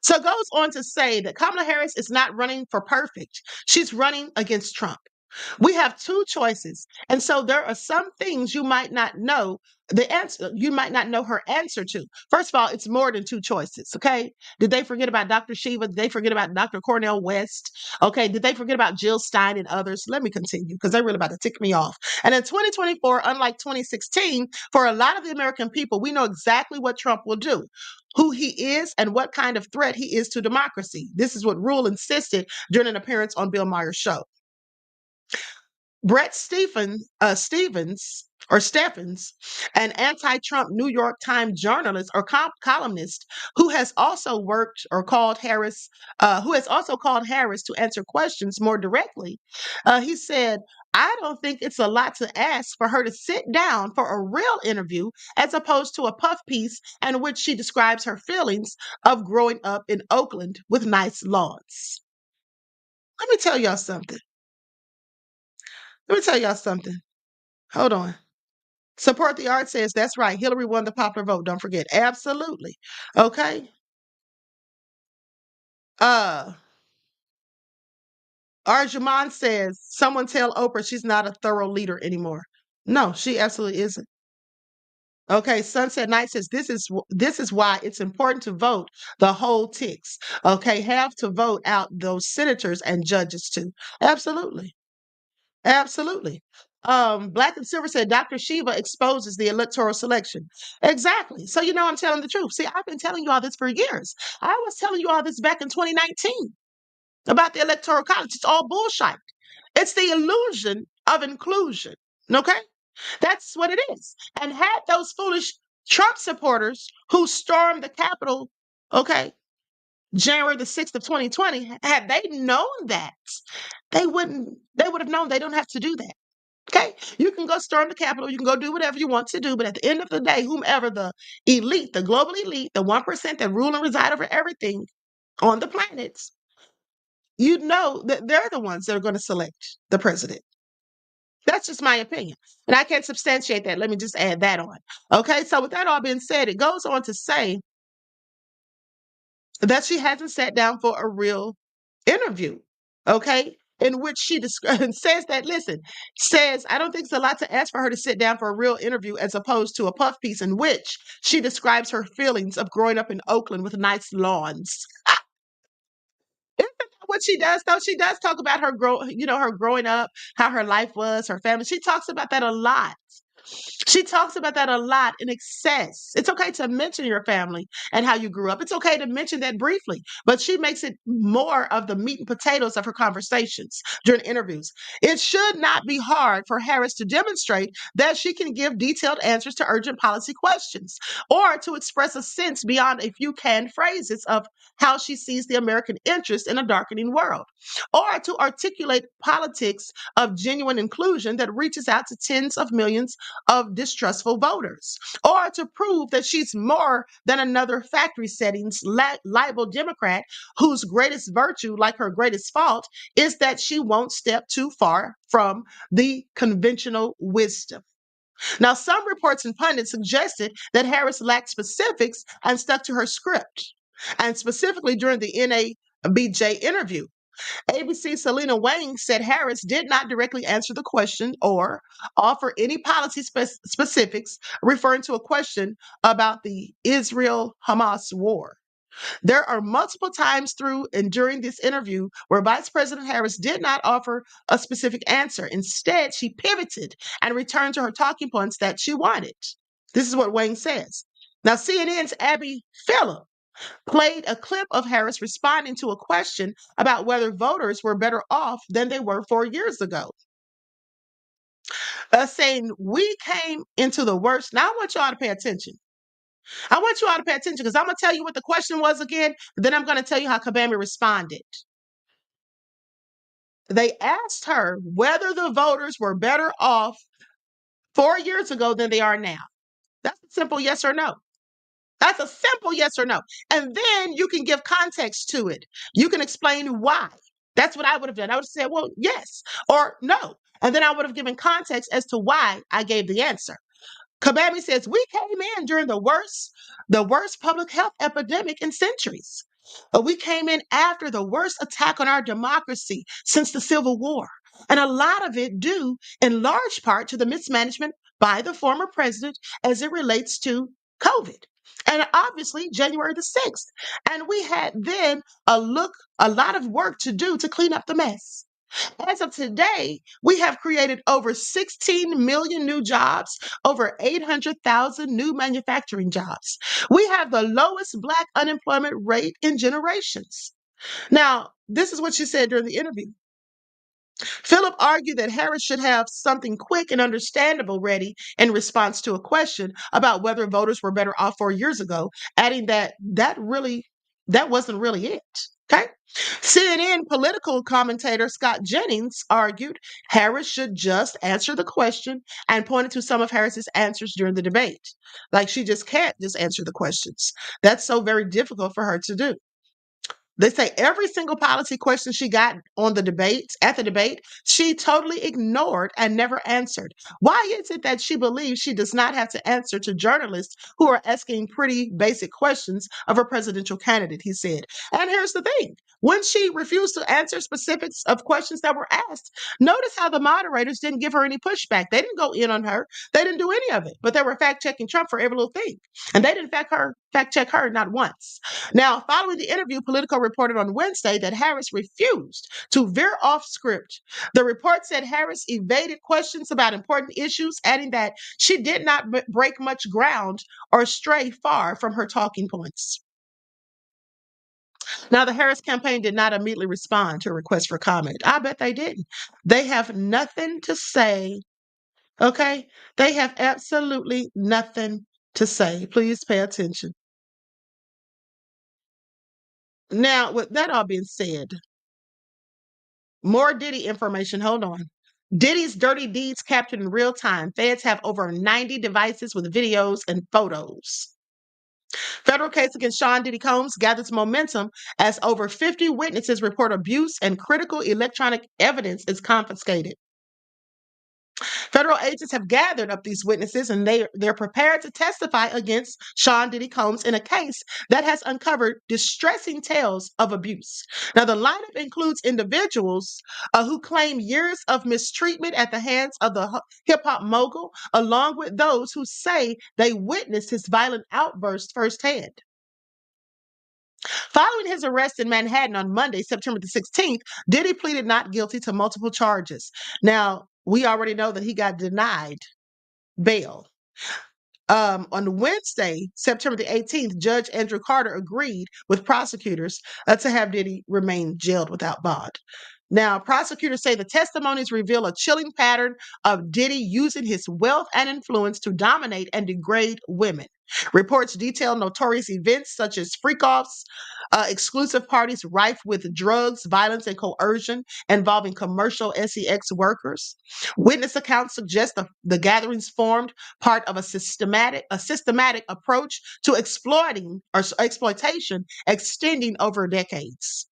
Speaker 5: So it goes on to say that Kamala Harris is not running for perfect. She's running against Trump. We have two choices. And so there are some things you might not know the answer, you might not know her answer to. First of all, it's more than two choices. Okay. Did they forget about Dr. Shiva? Did they forget about Dr. Cornel West? Okay. Did they forget about Jill Stein and others? Let me continue because they're really about to tick me off. And in 2024, unlike 2016, for a lot of the American people, we know exactly what Trump will do, who he is, and what kind of threat he is to democracy. This is what Rule insisted during an appearance on Bill Maher's show. Brett Steffens, an anti-Trump New York Times journalist or columnist who has also worked or called Harris, who has also called Harris to answer questions more directly. He said, "I don't think it's a lot to ask for her to sit down for a real interview as opposed to a puff piece in which she describes her feelings of growing up in Oakland with nice lawns." Let me tell y'all something. Hold on. Support the Arts says that's right. Hillary won the popular vote. Don't forget. Absolutely. Okay. Arjumon says someone tell Oprah she's not a thorough leader anymore. No, she absolutely isn't. Okay, Sunset Night says this is why it's important to vote the whole ticks. Okay, have to vote out those senators and judges too. Absolutely. Absolutely. Black and Silver said Dr. Shiva exposes the electoral selection. Exactly. So I'm telling the truth. See, I've been telling you all this for years. I was telling you all this back in 2019 about the electoral college. It's all bullshit. It's the illusion of inclusion. Okay? That's what it is. And had those foolish Trump supporters who stormed the Capitol, okay, January the 6th of 2020, had they known that, they would have known they don't have to do that. Okay, you can go storm the Capitol, you can go do whatever you want to do, but at the end of the day, whomever the elite, the global elite, the 1% that rule and reside over everything on the planet, you know that they're the ones that are going to select the president. That's just my opinion. And I can't substantiate that. Let me just add that on. Okay, so with that all being said, it goes on to say that she hasn't sat down for a real interview, okay, in which she says that, says, I don't think it's a lot to ask for her to sit down for a real interview as opposed to a puff piece in which she describes her feelings of growing up in Oakland with nice lawns. Isn't that what she does, though? She does talk about her growing up, how her life was, her family. She talks about that a lot. She talks about that a lot in excess. It's okay to mention your family and how you grew up. It's okay to mention that briefly, but she makes it more of the meat and potatoes of her conversations during interviews. It should not be hard for Harris to demonstrate that she can give detailed answers to urgent policy questions or to express a sense beyond a few canned phrases of how she sees the American interest in a darkening world, or to articulate politics of genuine inclusion that reaches out to tens of millions of distrustful voters, or to prove that she's more than another factory settings libel Democrat whose greatest virtue, like her greatest fault, is that she won't step too far from the conventional wisdom. Now, some reports and pundits suggested that Harris lacked specifics and stuck to her script, and specifically during the NABJ interview. ABC Selena Wang said Harris did not directly answer the question or offer any policy specifics, referring to a question about the Israel-Hamas war. There are multiple times through and during this interview where Vice President Harris did not offer a specific answer. Instead, she pivoted and returned to her talking points that she wanted. This is what Wang says. Now, CNN's Abby Phillip played a clip of Harris responding to a question about whether voters were better off than they were 4 years ago. Saying, we came into the worst. Now, I want y'all to pay attention. I want you all to pay attention because I'm going to tell you what the question was again. Then I'm going to tell you how Kabami responded. They asked her whether the voters were better off 4 years ago than they are now? That's a simple yes or no. That's a simple yes or no. And then you can give context to it. You can explain why. That's what I would have done. I would have said, well, yes or no. And then I would have given context as to why I gave the answer. Kabami says, we came in during the worst public health epidemic in centuries. We came in after the worst attack on our democracy since the Civil War. And a lot of it due in large part to the mismanagement by the former president as it relates to COVID. And obviously January the 6th. And we had then a lot of work to do to clean up the mess. As of today, we have created over 16 million new jobs, over 800,000 new manufacturing jobs. We have the lowest Black unemployment rate in generations. Now, this is what she said during the interview. Philip argued that Harris should have something quick and understandable ready in response to a question about whether voters were better off 4 years ago, adding that wasn't really it. Okay. CNN political commentator Scott Jennings argued Harris should just answer the question and pointed to some of Harris's answers during the debate. Like she just can't just answer the questions. That's so very difficult for her to do. They say every single policy question she got at the debate, she totally ignored and never answered. Why is it that she believes she does not have to answer to journalists who are asking pretty basic questions of her presidential candidate, he said. And here's the thing. When she refused to answer specifics of questions that were asked, notice how the moderators didn't give her any pushback. They didn't go in on her. They didn't do any of it, but they were fact-checking Trump for every little thing. And they didn't fact-check her not once. Now, following the interview, Politico reported on Wednesday that Harris refused to veer off script. The report said Harris evaded questions about important issues, adding that she did not break much ground or stray far from her talking points. Now, the Harris campaign did not immediately respond to a request for comment. I bet they didn't. They have nothing to say. Okay? They have absolutely nothing to say. Please pay attention. Now, with that all being said, more Diddy information. Hold on. Diddy's dirty deeds captured in real time. Feds have over 90 devices with videos and photos. Federal case against Sean Diddy Combs gathers momentum as over 50 witnesses report abuse and critical electronic evidence is confiscated. Federal agents have gathered up these witnesses and they're prepared to testify against Sean Diddy Combs in a case that has uncovered distressing tales of abuse. Now, the lineup includes individuals who claim years of mistreatment at the hands of the hip-hop mogul, along with those who say they witnessed his violent outbursts firsthand. Following his arrest in Manhattan on Monday, September the 16th, Diddy pleaded not guilty to multiple charges. Now, we already know that he got denied bail. On Wednesday, September the 18th, Judge Andrew Carter agreed with prosecutors to have Diddy remain jailed without bond. Now, prosecutors say the testimonies reveal a chilling pattern of Diddy using his wealth and influence to dominate and degrade women. Reports detail notorious events such as freak-offs, exclusive parties rife with drugs, violence, and coercion involving commercial sex workers. Witness accounts suggest the gatherings formed part of a systematic approach to exploitation extending over decades.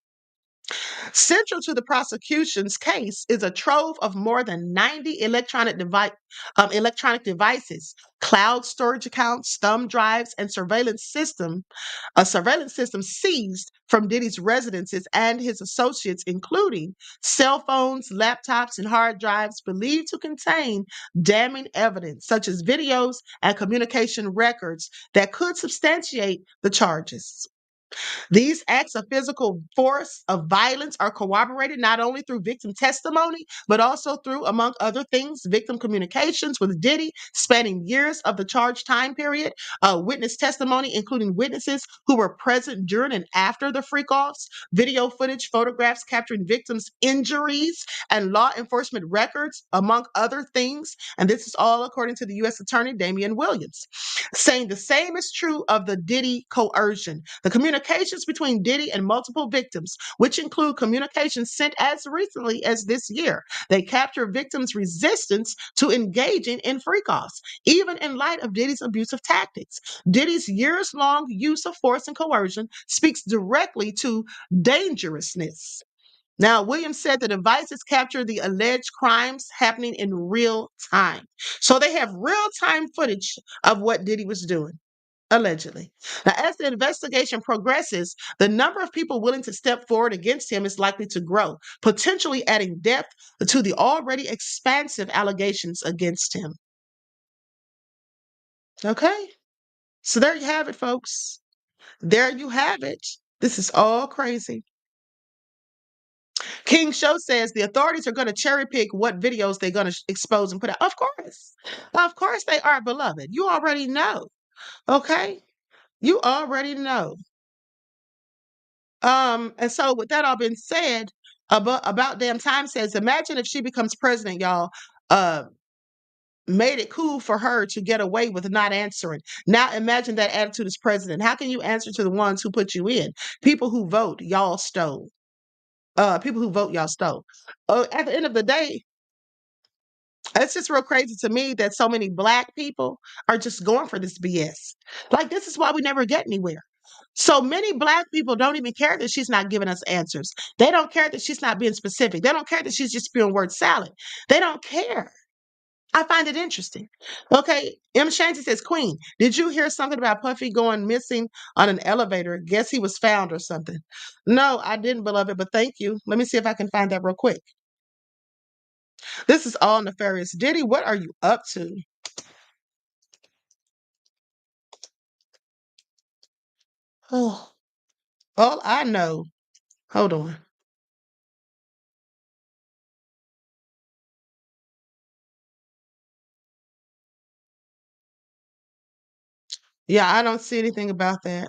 Speaker 5: Central to the prosecution's case is a trove of more than 90 electronic devices, cloud storage accounts, thumb drives, and surveillance system seized from Diddy's residences and his associates, including cell phones, laptops, and hard drives believed to contain damning evidence, such as videos and communication records that could substantiate the charges. These acts of physical force, of violence, are corroborated not only through victim testimony, but also through, among other things, victim communications with Diddy spanning years of the charged time period, witness testimony, including witnesses who were present during and after the freak-offs, video footage, photographs capturing victims' injuries, and law enforcement records, among other things. And this is all according to the U.S. Attorney Damian Williams. saying the same is true of the Diddy coercion. The communications between Diddy and multiple victims, which include communications sent as recently as this year, they capture victims' resistance to engaging in freak-offs, even in light of Diddy's abusive tactics. Diddy's years-long use of force and coercion speaks directly to dangerousness. Now, Williams said the devices capture the alleged crimes happening in real time. So they have real time footage of what Diddy was doing, allegedly. Now, as the investigation progresses, the number of people willing to step forward against him is likely to grow, potentially adding depth to the already expansive allegations against him. Okay? So there you have it, folks. There you have it. This is all crazy. King Show says the authorities are going to cherry pick what videos they're going to expose and put out. Of course they are, beloved. You already know. Okay, you already know. And so with that all being said, about damn time says, imagine if she becomes president, y'all. Made it cool for her to get away with not answering. Now imagine that attitude as president. How can you answer to the ones who put you in? People who vote, y'all stole. People who vote, y'all stole. At the end of the day, it's just real crazy to me that so many Black people are just going for this BS. Like, this is why we never get anywhere. So many Black people don't even care that she's not giving us answers. They don't care that she's not being specific. They don't care that she's just spewing word salad. They don't care. I find it interesting. Okay, M. Shanty says, Queen, did you hear something about Puffy going missing on an elevator? Guess he was found or something. No, I didn't, beloved, but thank you. Let me see if I can find that real quick. This is all nefarious. Diddy, what are you up to? Oh, all I know. Hold on. Yeah, I don't see anything about that.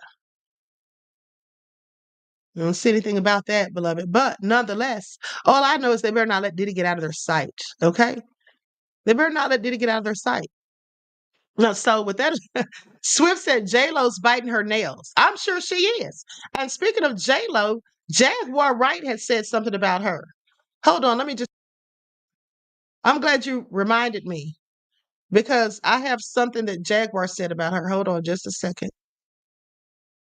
Speaker 5: I don't see anything about that, beloved. But nonetheless, all I know is they better not let Diddy get out of their sight. Okay? They better not let Diddy get out of their sight. No, so with that, Swift said J-Lo's biting her nails. I'm sure she is. And speaking of J-Lo, Jaguar Wright has said something about her. Hold on, I'm glad you reminded me because I have something that Jaguar said about her. Hold on just a second.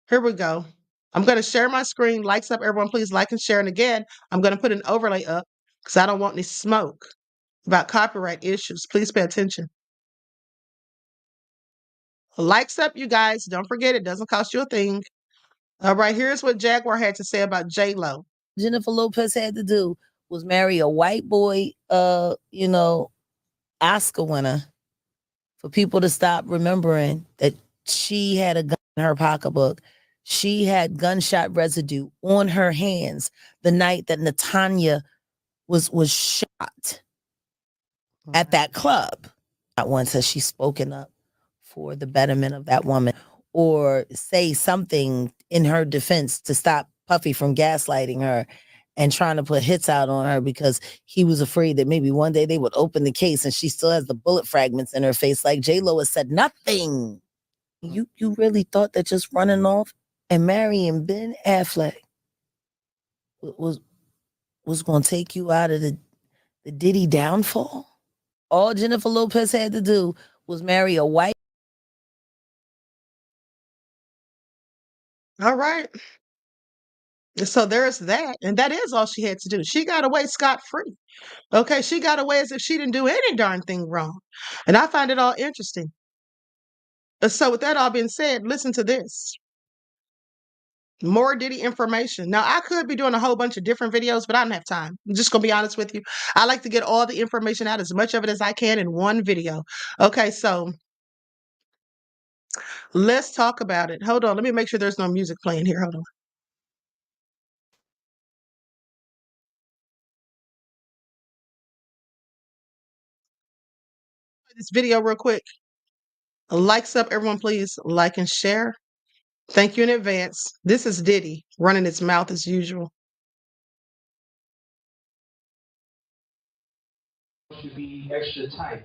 Speaker 5: Here we go. I'm going to share my screen. Likes up, everyone. Please like and share. And again, I'm going to put an overlay up because I don't want any smoke about copyright issues. Please pay attention. Likes up, you guys. Don't forget, it doesn't cost you a thing. All right, here's what Jaguar had to say about J-Lo.
Speaker 1: Jennifer Lopez had to do was marry a white boy, Oscar winner, for people to stop remembering that she had a gun in her pocketbook. She had gunshot residue on her hands the night that Natanya was shot at that club. Not once has she spoken up for the betterment of that woman or say something in her defense to stop Puffy from gaslighting her and trying to put hits out on her because he was afraid that maybe one day they would open the case and she still has the bullet fragments in her face. Like J-Lo has said nothing. You really thought that just running off and marrying Ben Affleck was going to take you out of the Diddy downfall? All Jennifer Lopez had to do was marry a white.
Speaker 5: All right. So there's that. And that is all she had to do. She got away scot-free. Okay, she got away as if she didn't do any darn thing wrong. And I find it all interesting. So with that all being said, listen to this. More Diddy information. Now, I could be doing a whole bunch of different videos, but I don't have time. I'm just going to be honest with you. I like to get all the information out, as much of it as I can in one video. Okay, so let's talk about it. Hold on. Let me make sure there's no music playing here. Hold on. This video real quick. Likes up, everyone, please like and share. Thank you in advance. This is Diddy running his mouth as usual.
Speaker 3: To be extra tight.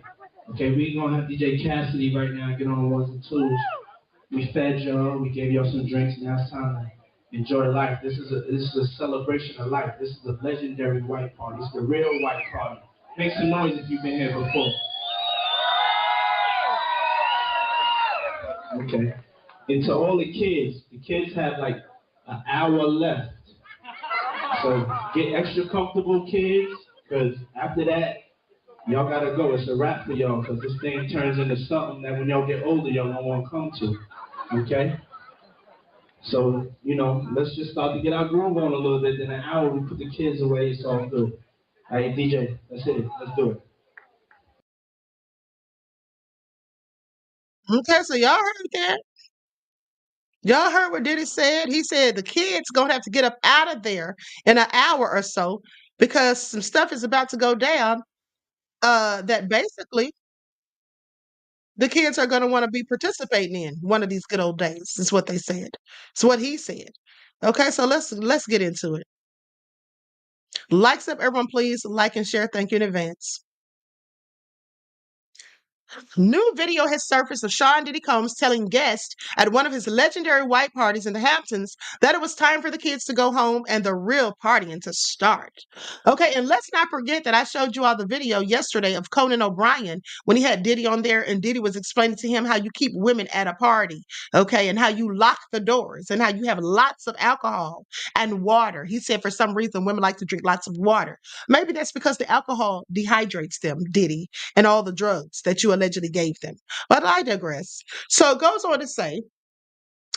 Speaker 3: Okay, we gonna have DJ Cassidy right now get on the ones and twos. We fed y'all, we gave y'all some drinks, now it's time to enjoy life. This is a celebration of life. This is a legendary white party. It's the real white party. Make some noise if you've been here before. Okay. And to all the kids have like an hour left. So get extra comfortable, kids, because after that, y'all gotta go. It's a wrap for y'all, because this thing turns into something that when y'all get older, y'all don't want to come to. Okay? So, let's just start to get our groove on a little bit. In an hour, we put the kids away. It's all good. All right, DJ, that's it. Let's do it.
Speaker 5: Okay, so y'all heard that. Y'all heard what Diddy said? He said the kids gonna have to get up out of there in an hour or so because some stuff is about to go down. That basically the kids are gonna want to be participating in one of these good old days. Is what they said. It's what he said. Okay, so let's get into it. Likes up, everyone, please like and share. Thank you in advance. New video has surfaced of Sean Diddy Combs telling guests at one of his legendary white parties in the Hamptons that it was time for the kids to go home and the real partying to start. Okay, and let's not forget that I showed you all the video yesterday of Conan O'Brien when he had Diddy on there and Diddy was explaining to him how you keep women at a party, okay, and how you lock the doors and how you have lots of alcohol and water. He said for some reason women like to drink lots of water. Maybe that's because the alcohol dehydrates them, Diddy, and all the drugs that you allegedly gave them. But I digress. So it goes on to say,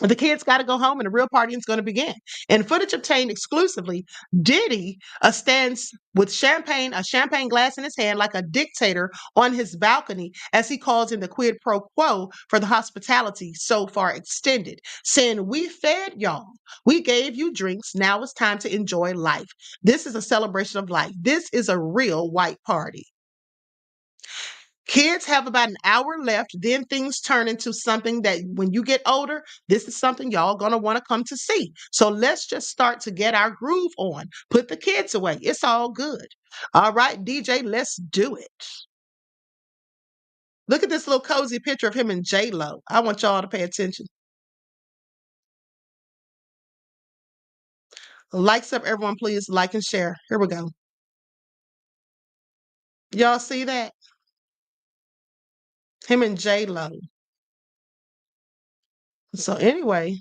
Speaker 5: the kids got to go home and the real partying is going to begin. In footage obtained exclusively, Diddy stands with a champagne glass in his hand like a dictator on his balcony as he calls in the quid pro quo for the hospitality so far extended, saying, "We fed y'all. We gave you drinks. Now it's time to enjoy life. This is a celebration of life. This is a real white party." Kids have about an hour left, then things turn into something that when you get older, this is something y'all gonna want to come to see. So let's just start to get our groove on. Put the kids away. It's all good. All right, DJ, let's do it. Look at this little cozy picture of him and J-Lo. I want y'all to pay attention. Likes up, everyone, please like and share. Here we go. Y'all see that? Him and J-Lo. So anyway,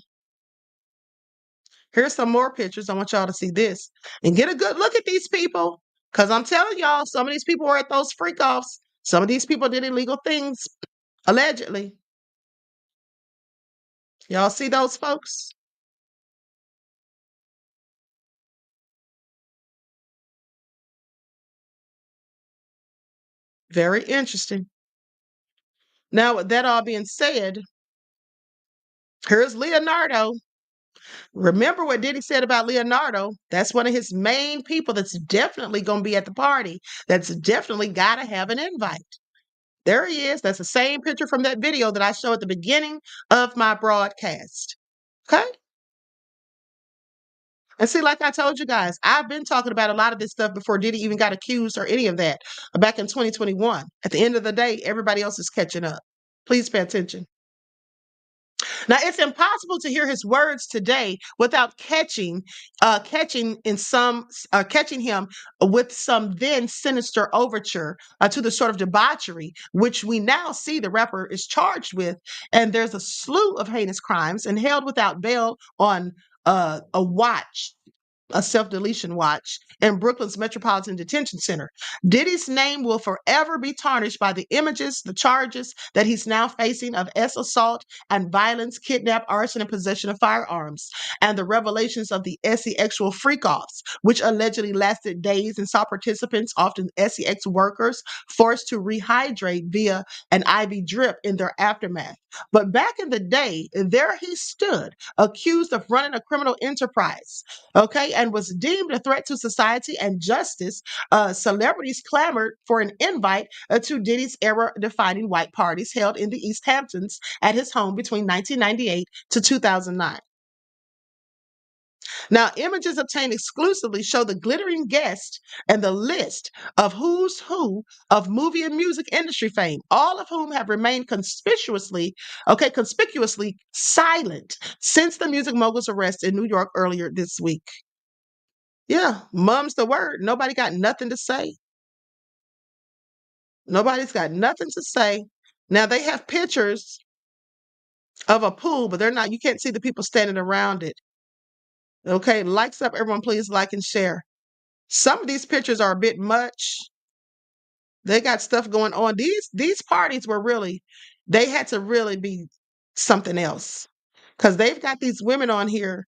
Speaker 5: here's some more pictures. I want y'all to see this and get a good look at these people. Because I'm telling y'all, some of these people were at those freak offs. Some of these people did illegal things, allegedly. Y'all see those folks? Very interesting. Now, with that all being said, here's Leonardo. Remember what Diddy said about Leonardo? That's one of his main people that's definitely going to be at the party. That's definitely got to have an invite. There he is. That's the same picture from that video that I showed at the beginning of my broadcast. Okay? And see, like I told you guys, I've been talking about a lot of this stuff before Diddy even got accused or any of that back in 2021. At the end of the day, everybody else is catching up. Please pay attention. Now, it's impossible to hear his words today without catching him with some then sinister overture to the sort of debauchery which we now see the rapper is charged with, and there's a slew of heinous crimes and held without bail on a self-deletion watch in Brooklyn's Metropolitan Detention Center. Diddy's name will forever be tarnished by the images, the charges that he's now facing of assault and violence, kidnap, arson, and possession of firearms, and the revelations of the SEXual freak-offs, which allegedly lasted days and saw participants, often SEX workers, forced to rehydrate via an IV drip in their aftermath. But back in the day, there he stood, accused of running a criminal enterprise, okay, and was deemed a threat to society and justice. Celebrities clamored for an invite to Diddy's era-defining white parties held in the East Hamptons at his home between 1998 to 2009. Now, images obtained exclusively show the glittering guest and the list of who's who of movie and music industry fame, all of whom have remained conspicuously silent since the music mogul's arrest in New York earlier this week. Yeah, mum's the word. Nobody got nothing to say. Nobody's got nothing to say. Now, they have pictures of a pool, but you can't see the people standing around it. Okay, likes up, everyone, please like and share. Some of these pictures are a bit much. They got stuff going on. These parties were they had to really be something else. Because they've got these women on here.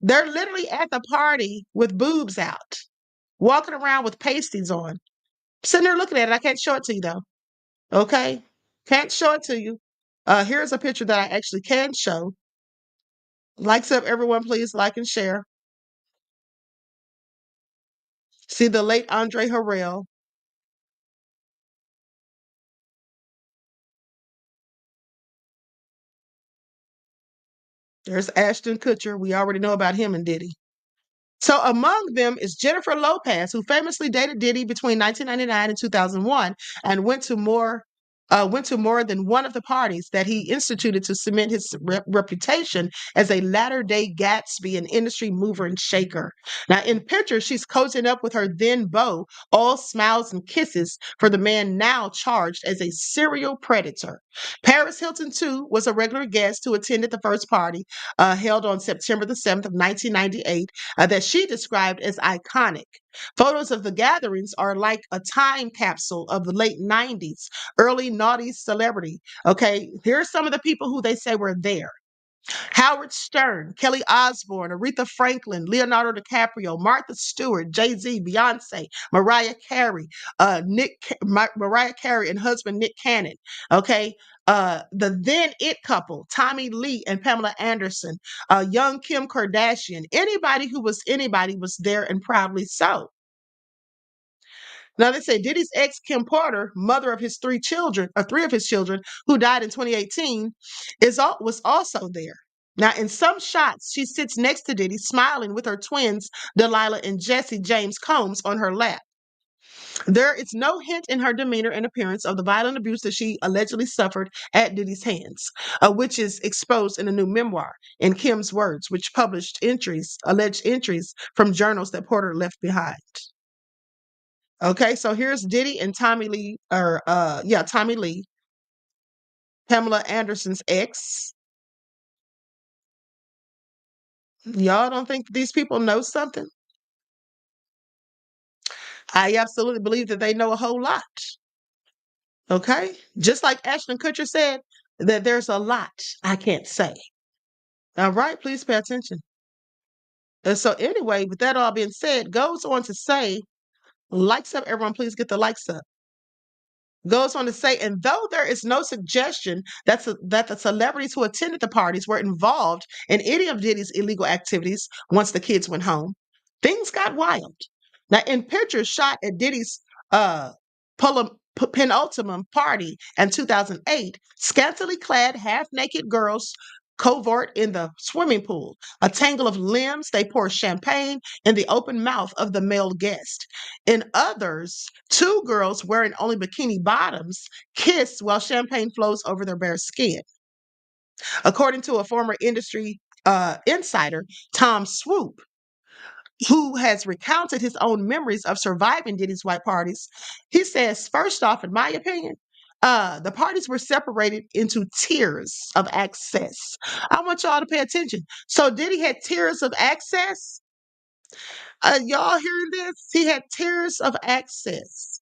Speaker 5: They're literally at the party with boobs out, walking around with pasties on. Sitting there looking at it. I can't show it to you though. Okay? Can't show it to you. Here's a picture that I actually can show. Likes up, everyone, please like and share. See the late Andre Harrell. There's Ashton Kutcher. We already know about him and Diddy. So among them is Jennifer Lopez, who famously dated Diddy between 1999 and 2001, and went to more than one of the parties that he instituted to cement his reputation as a latter-day Gatsby and industry mover and shaker. Now, in pictures, she's cozying up with her then beau, all smiles and kisses for the man now charged as a serial predator. Paris Hilton, too, was a regular guest who attended the first party held on September the 7th of 1998 that she described as iconic. Photos of the gatherings are like a time capsule of the late 90s, early naughty celebrity. Okay, here's some of the people who they say were there. Howard Stern, Kelly Osbourne, Aretha Franklin, Leonardo DiCaprio, Martha Stewart, Jay-Z, Beyonce, Mariah Carey, Mariah Carey and husband Nick Cannon. Okay, the then it couple, Tommy Lee and Pamela Anderson, young Kim Kardashian. Anybody who was anybody was there, and proudly so. Now they say Diddy's ex Kim Porter, mother of his three of his children, who died in 2018, was also there. Now, in some shots, she sits next to Diddy, smiling with her twins, Delilah and Jesse James Combs, on her lap. There is no hint in her demeanor and appearance of the violent abuse that she allegedly suffered at Diddy's hands, which is exposed in a new memoir, in Kim's words, which published alleged entries from journals that Porter left behind. Okay, so here's Diddy and Tommy Lee, Tommy Lee, Pamela Anderson's ex. Y'all don't think these people know something? I absolutely believe that they know a whole lot. Okay, just like Ashton Kutcher said, that there's a lot I can't say. All right, please pay attention. And so anyway, with that all being said, goes on to say, likes up, everyone, please get the likes up. Goes on to say, and though there is no suggestion that the celebrities who attended the parties were involved in any of Diddy's illegal activities once the kids went home, things got wild. Now, in pictures shot at Diddy's penultimate party in 2008, scantily clad, half-naked girls covert in the swimming pool. A tangle of limbs, they pour champagne in the open mouth of the male guest. In others, two girls wearing only bikini bottoms kiss while champagne flows over their bare skin. According to a former industry insider, Tom Swoop, who has recounted his own memories of surviving Diddy's white parties, he says, first off, in my opinion, the parties were separated into tiers of access. I want y'all to pay attention. So Diddy had tiers of access. Y'all hearing this? He had tiers of access.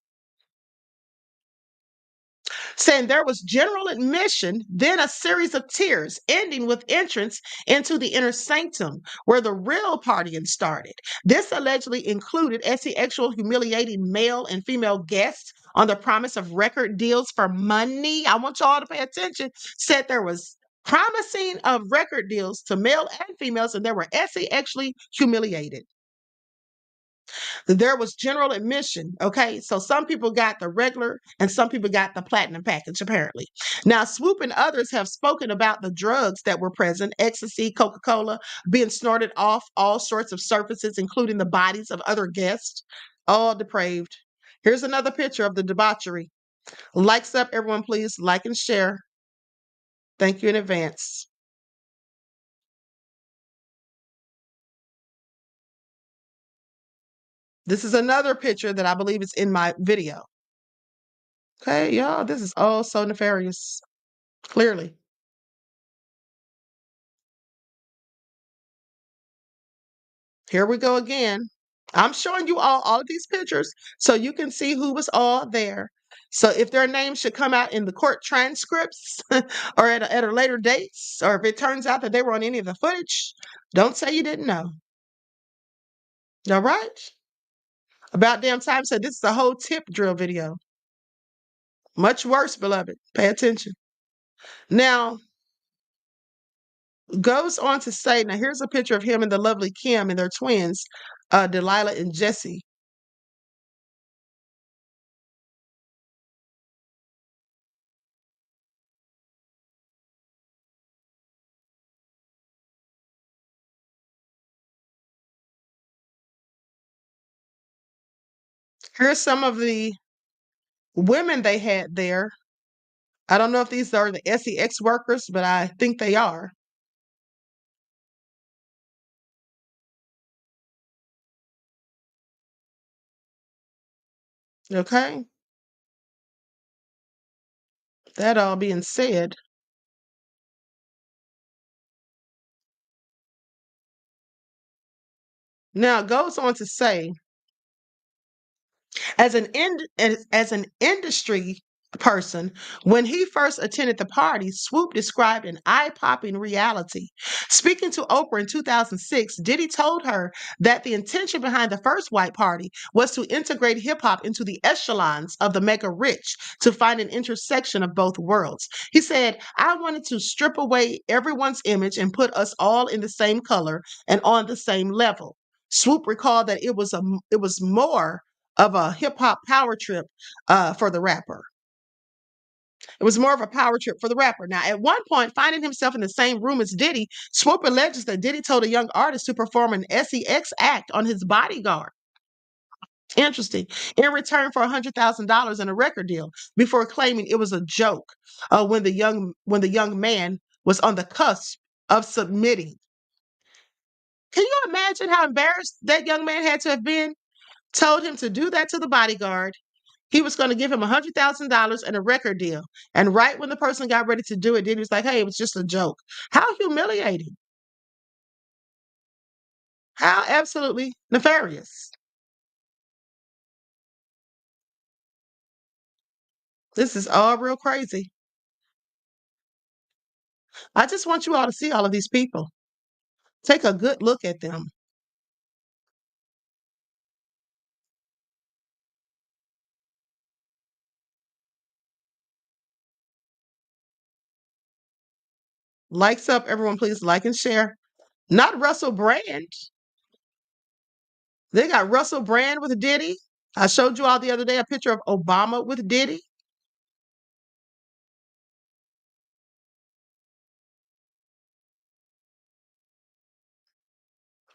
Speaker 5: Saying there was general admission, then a series of tiers, ending with entrance into the inner sanctum, where the real partying started. This allegedly included sexual humiliating male and female guests on the promise of record deals for money. I want y'all to pay attention. Said there was promising of record deals to male and females, and they were sexually humiliated. There was general admission. Okay. So some people got the regular and some people got the platinum package, apparently. Now, Swoop and others have spoken about the drugs that were present: ecstasy, Coca Cola, being snorted off all sorts of surfaces, including the bodies of other guests, all depraved. Here's another picture of the debauchery. Likes up, everyone, please. Like and share. Thank you in advance. This is another picture that I believe is in my video. Okay, y'all, this is all so nefarious. Clearly. Here we go again. I'm showing you all of these pictures so you can see who was all there. So if their names should come out in the court transcripts or at a later dates, or if it turns out that they were on any of the footage, don't say you didn't know. All right? About damn time said this is a whole tip drill video. Much worse, beloved. Pay attention. Now, goes on to say, now here's a picture of him and the lovely Kim and their twins, Delilah and Jesse. Here's some of the women they had there. I don't know if these are the SEX workers, but I think they are. Okay. That all being said, now it goes on to say, as an industry person, when he first attended the party, Swoop described an eye-popping reality. Speaking to Oprah in 2006, Diddy told her that the intention behind the first white party was to integrate hip-hop into the echelons of the mega rich to find an intersection of both worlds. He said, "I wanted to strip away everyone's image and put us all in the same color and on the same level." Swoop recalled that it was more of a hip hop power trip for the rapper. It was more of a power trip for the rapper. Now, at one point, finding himself in the same room as Diddy, Swoop alleges that Diddy told a young artist to perform an SEX act on his bodyguard. Interesting. In return for $100,000 and a record deal, before claiming it was a joke when the young man was on the cusp of submitting. Can you imagine how embarrassed that young man had to have been? Told him to do that to the bodyguard. He was going to give him $100,000 and a record deal. And right when the person got ready to do it, Diddy was like, "Hey, it was just a joke." How humiliating. How absolutely nefarious. This is all real crazy. I just want you all to see all of these people. Take a good look at them. Likes up, everyone, please like and share. Not Russell Brand. They got Russell Brand with Diddy. I showed you all the other day a picture of Obama with Diddy.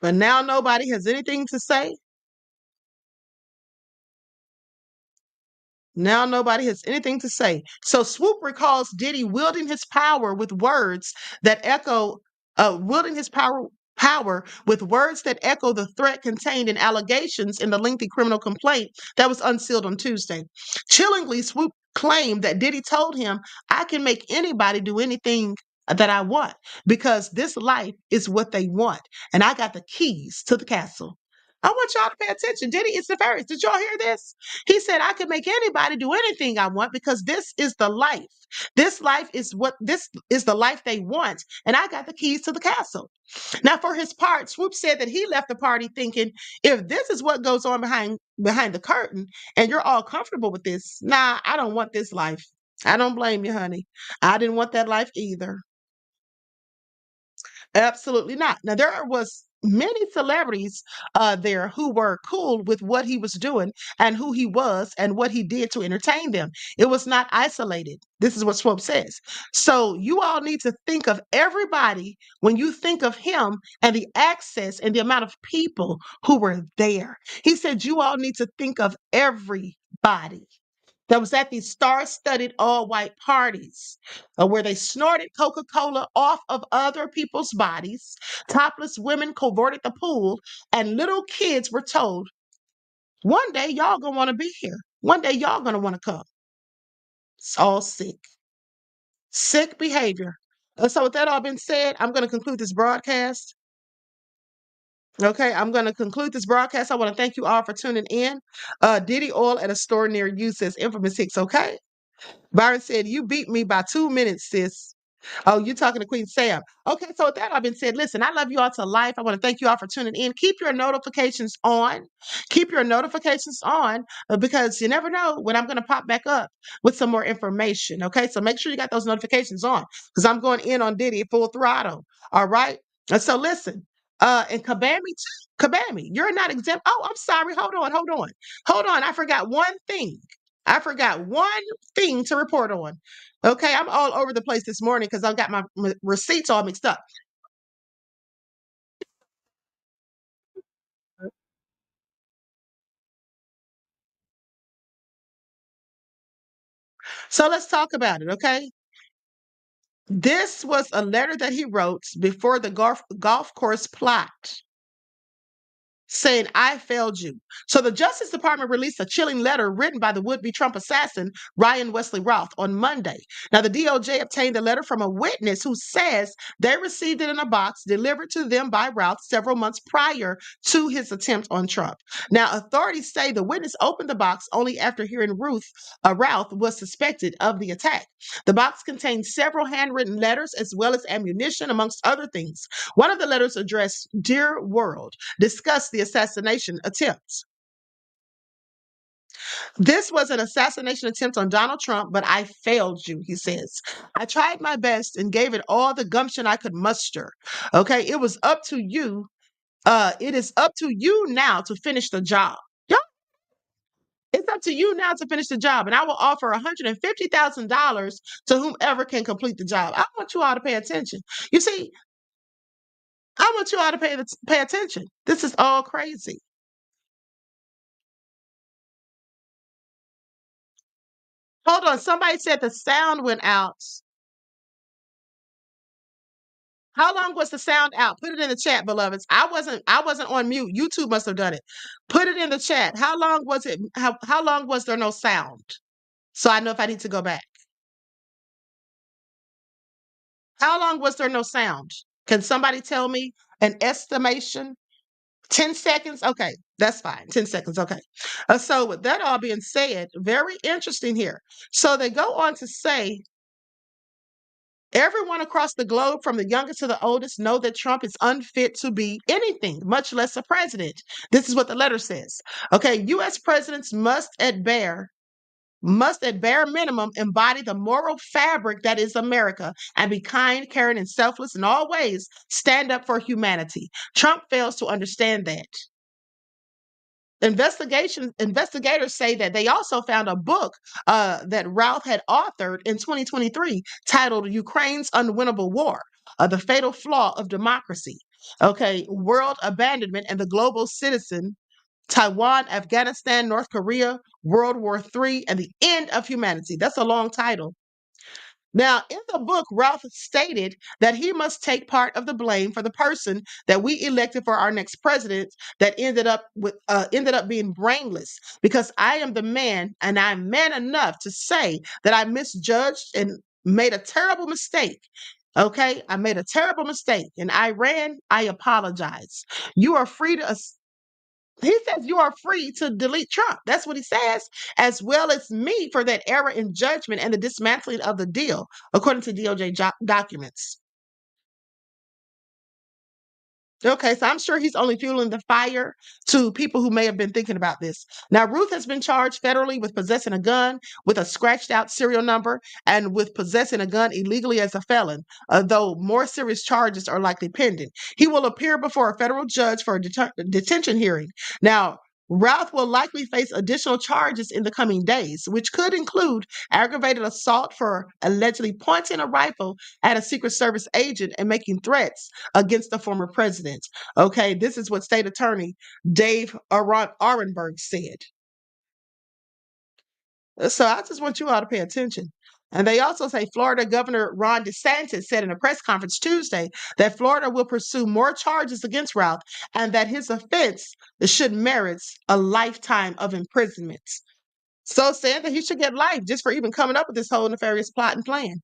Speaker 5: But now nobody has anything to say. Now nobody has anything to say. So Swoop recalls Diddy wielding his power with words that echo, power with words that echo the threat contained in allegations in the lengthy criminal complaint that was unsealed on Tuesday. Chillingly, Swoop claimed that Diddy told him, "I can make anybody do anything that I want because this life is what they want, and I got the keys to the castle." I want y'all to pay attention. Diddy is nefarious. Did y'all hear this? He said, "I can make anybody do anything I want because this is the life. This is the life they want, and I got the keys to the castle." Now, for his part, Swoop said that he left the party thinking, if this is what goes on behind the curtain, and you're all comfortable with this, nah, I don't want this life. I don't blame you, honey. I didn't want that life either. Absolutely not. Now, there was many celebrities there who were cool with what he was doing and who he was and what he did to entertain them. It was not isolated. This is what Swope says. So you all need to think of everybody when you think of him and the access and the amount of people who were there. He said you all need to think of everybody that was at these star-studded all-white parties where they snorted Coca-Cola off of other people's bodies, topless women coverted the pool, and little kids were told, one day y'all gonna want to be here. One day y'all gonna want to come. It's all sick. Sick behavior. So with that all been said, I'm going to conclude this broadcast. Okay, I'm going to conclude this broadcast. I want to thank you all for tuning in. Diddy Oil at a store near you says Infamous Hicks, okay? Byron said, you beat me by 2 minutes, sis. Oh, you're talking to Queen Sam. Okay, so with that all been said, listen, I love you all to life. I want to thank you all for tuning in. Keep your notifications on. Keep your notifications on because you never know when I'm going to pop back up with some more information. Okay, so make sure you got those notifications on because I'm going in on Diddy full throttle. All right. And so listen, and Kabami too. Kabami, you're not exempt. Oh, I'm sorry. Hold on. I forgot one thing. I forgot one thing to report on. Okay, I'm all over the place this morning because I've got my receipts all mixed up. So let's talk about it, okay? This was a letter that he wrote before the golf course plot, saying, I failed you. So the Justice Department released a chilling letter written by the would-be Trump assassin, Ryan Wesley Routh, on Monday. Now, the DOJ obtained the letter from a witness who says they received it in a box delivered to them by Routh several months prior to his attempt on Trump. Now, authorities say the witness opened the box only after hearing Routh was suspected of the attack. The box contained several handwritten letters as well as ammunition, amongst other things. One of the letters addressed, Dear World, discussed the assassination attempt. This was an assassination attempt on Donald Trump, but I failed you, he says. I tried my best and gave it all the gumption I could muster. Okay, it was up to you. It is up to you now to finish the job. It's up to you now to finish the job, and I will offer $150,000 to whomever can complete the job. I want you all to pay attention. You see, I want you all to pay attention. This is all crazy. Hold on. Somebody said the sound went out. How long was the sound out? Put it in the chat, beloveds. I wasn't on mute. YouTube must have done it. Put it in the chat. How long was it? How long was there no sound? So I know if I need to go back. How long was there no sound? Can somebody tell me an estimation? 10 seconds? Okay, that's fine. 10 seconds. Okay. So with that all being said, very interesting here. So they go on to say, everyone across the globe, from the youngest to the oldest, know that Trump is unfit to be anything, much less a president. This is what the letter says. Okay, U.S. presidents must at bare minimum embody the moral fabric that is America and be kind, caring, and selfless in all ways. Stand up for humanity. Trump fails to understand that. Investigators say that they also found a book that Routh had authored in 2023 titled Ukraine's Unwinnable War, The Fatal Flaw of Democracy, okay, World Abandonment and the Global Citizen, Taiwan, Afghanistan, North Korea, World War III, and the End of Humanity. That's a long title. Now, in the book, Routh stated that he must take part of the blame for the person that we elected for our next president that ended up being brainless. Because I am the man, and I'm man enough to say that I misjudged and made a terrible mistake. Okay, I made a terrible mistake. In Iran, I apologize. You are free to. He says you are free to delete Trump. That's what he says, as well as me for that error in judgment and the dismantling of the deal, according to DOJ documents. Okay, so I'm sure he's only fueling the fire to people who may have been thinking about this. Now, Ruth has been charged federally with possessing a gun with a scratched out serial number and with possessing a gun illegally as a felon, though more serious charges are likely pending. He will appear before a federal judge for a detention hearing. Now, Ralph will likely face additional charges in the coming days, which could include aggravated assault for allegedly pointing a rifle at a Secret Service agent and making threats against the former president. Okay, this is what State Attorney Dave Arenberg said. So I just want you all to pay attention. And they also say Florida Governor Ron DeSantis said in a press conference Tuesday that Florida will pursue more charges against Ralph and that his offense should merit a lifetime of imprisonment. So saying that he should get life just for even coming up with this whole nefarious plot and plan.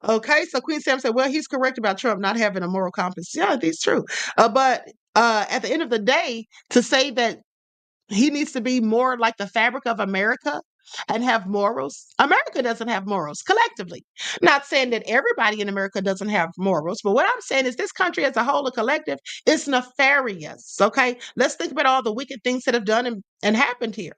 Speaker 5: Okay, so Queen Sam said, well, he's correct about Trump not having a moral compass. Yeah, that's true. But at the end of the day, to say that he needs to be more like the fabric of America and have morals. America doesn't have morals collectively. Not saying that everybody in America doesn't have morals, but what I'm saying is this country as a whole, a collective, is nefarious. Okay, let's think about all the wicked things that have done and happened here.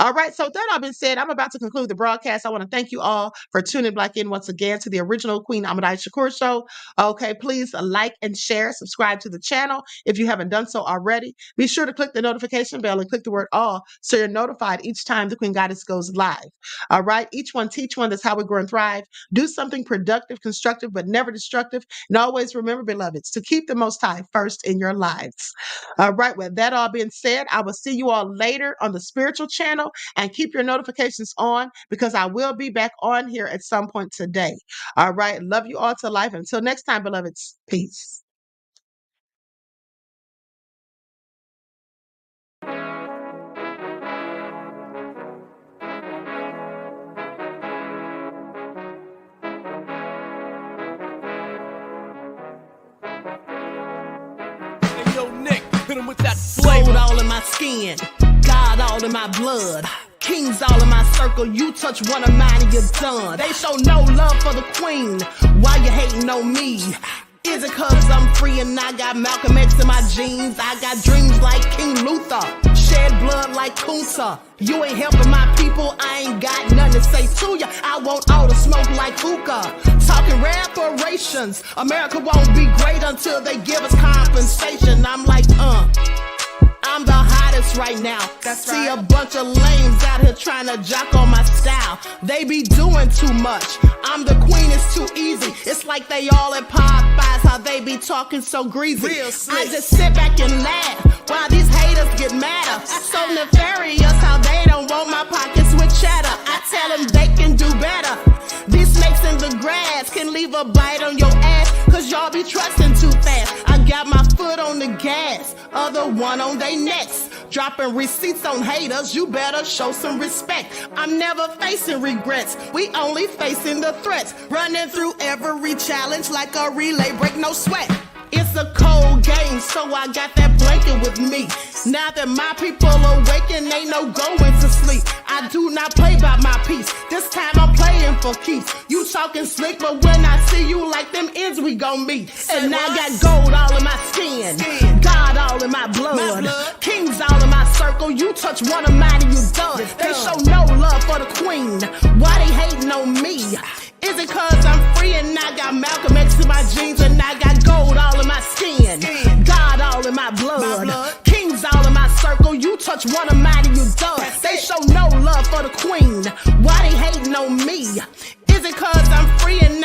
Speaker 5: All right, so that all been said, I'm about to conclude the broadcast. I want to thank you all for tuning back in once again to the original Queen Ahmadiyyah Shakur show. Okay, please like and share, subscribe to the channel if you haven't done so already. Be sure to click the notification bell and click the word all so you're notified each time the Queen Goddess goes live. All right, each one teach one. That's how we grow and thrive. Do something productive, constructive, but never destructive. And always remember, beloveds, to keep the Most High first in your lives. All right, with that all being said, I will see you all later on the spiritual channel. And keep your notifications on because I will be back on here at some point today. All right. Love you all to life. Until next time, beloveds. Peace.
Speaker 2: Hey, yo, Nick, hit him with that flavor. All in my skin, God all in my blood. Kings all in my circle, you touch one of mine and you're done. They show no love for the queen, why you hating on me? Is it cause I'm free and I got Malcolm X in my jeans? I got dreams like King Luther, shed blood like Kunsa. You ain't helping my people, I ain't got nothing to say to ya. I want all the smoke like hookah. Talking reparations, America won't be great until they give us compensation. I'm like, I'm the hottest right now. See a bunch of lames out here trying to jock on my style. They be doing too much. I'm the queen, it's too easy. It's like they all at Popeyes, how they be talking so greasy. I just sit back and laugh while these haters get madder. So nefarious how they don't want my pockets with cheddar. I tell them they can do better. These snakes in the grass can leave a bite on your ass, cause y'all be trusting too fast. I got my foot on the gas, other one on they necks. Dropping receipts on haters, you better show some respect. I'm never facing regrets, we only facing the threats. Running through every challenge like a relay, break no sweat. It's a cold game, so I got that blanket with me. Now that my people awaken, ain't no going to sleep. I do not play by my piece, this time I'm playing for keeps. You talking slick, but when I see you like them ends, we gon' meet. And I got gold all in my skin, God all in my blood. Kings all in my circle, you touch one of mine and you done. They show no love for the queen, why they hating on me? Is it cause I'm free and I got Malcolm X in my jeans and I got gold all in my skin, God all in my blood. Kings all in my circle, you touch one of mine and you done. They show no love for the queen, why they hating on me? Is it cause I'm free and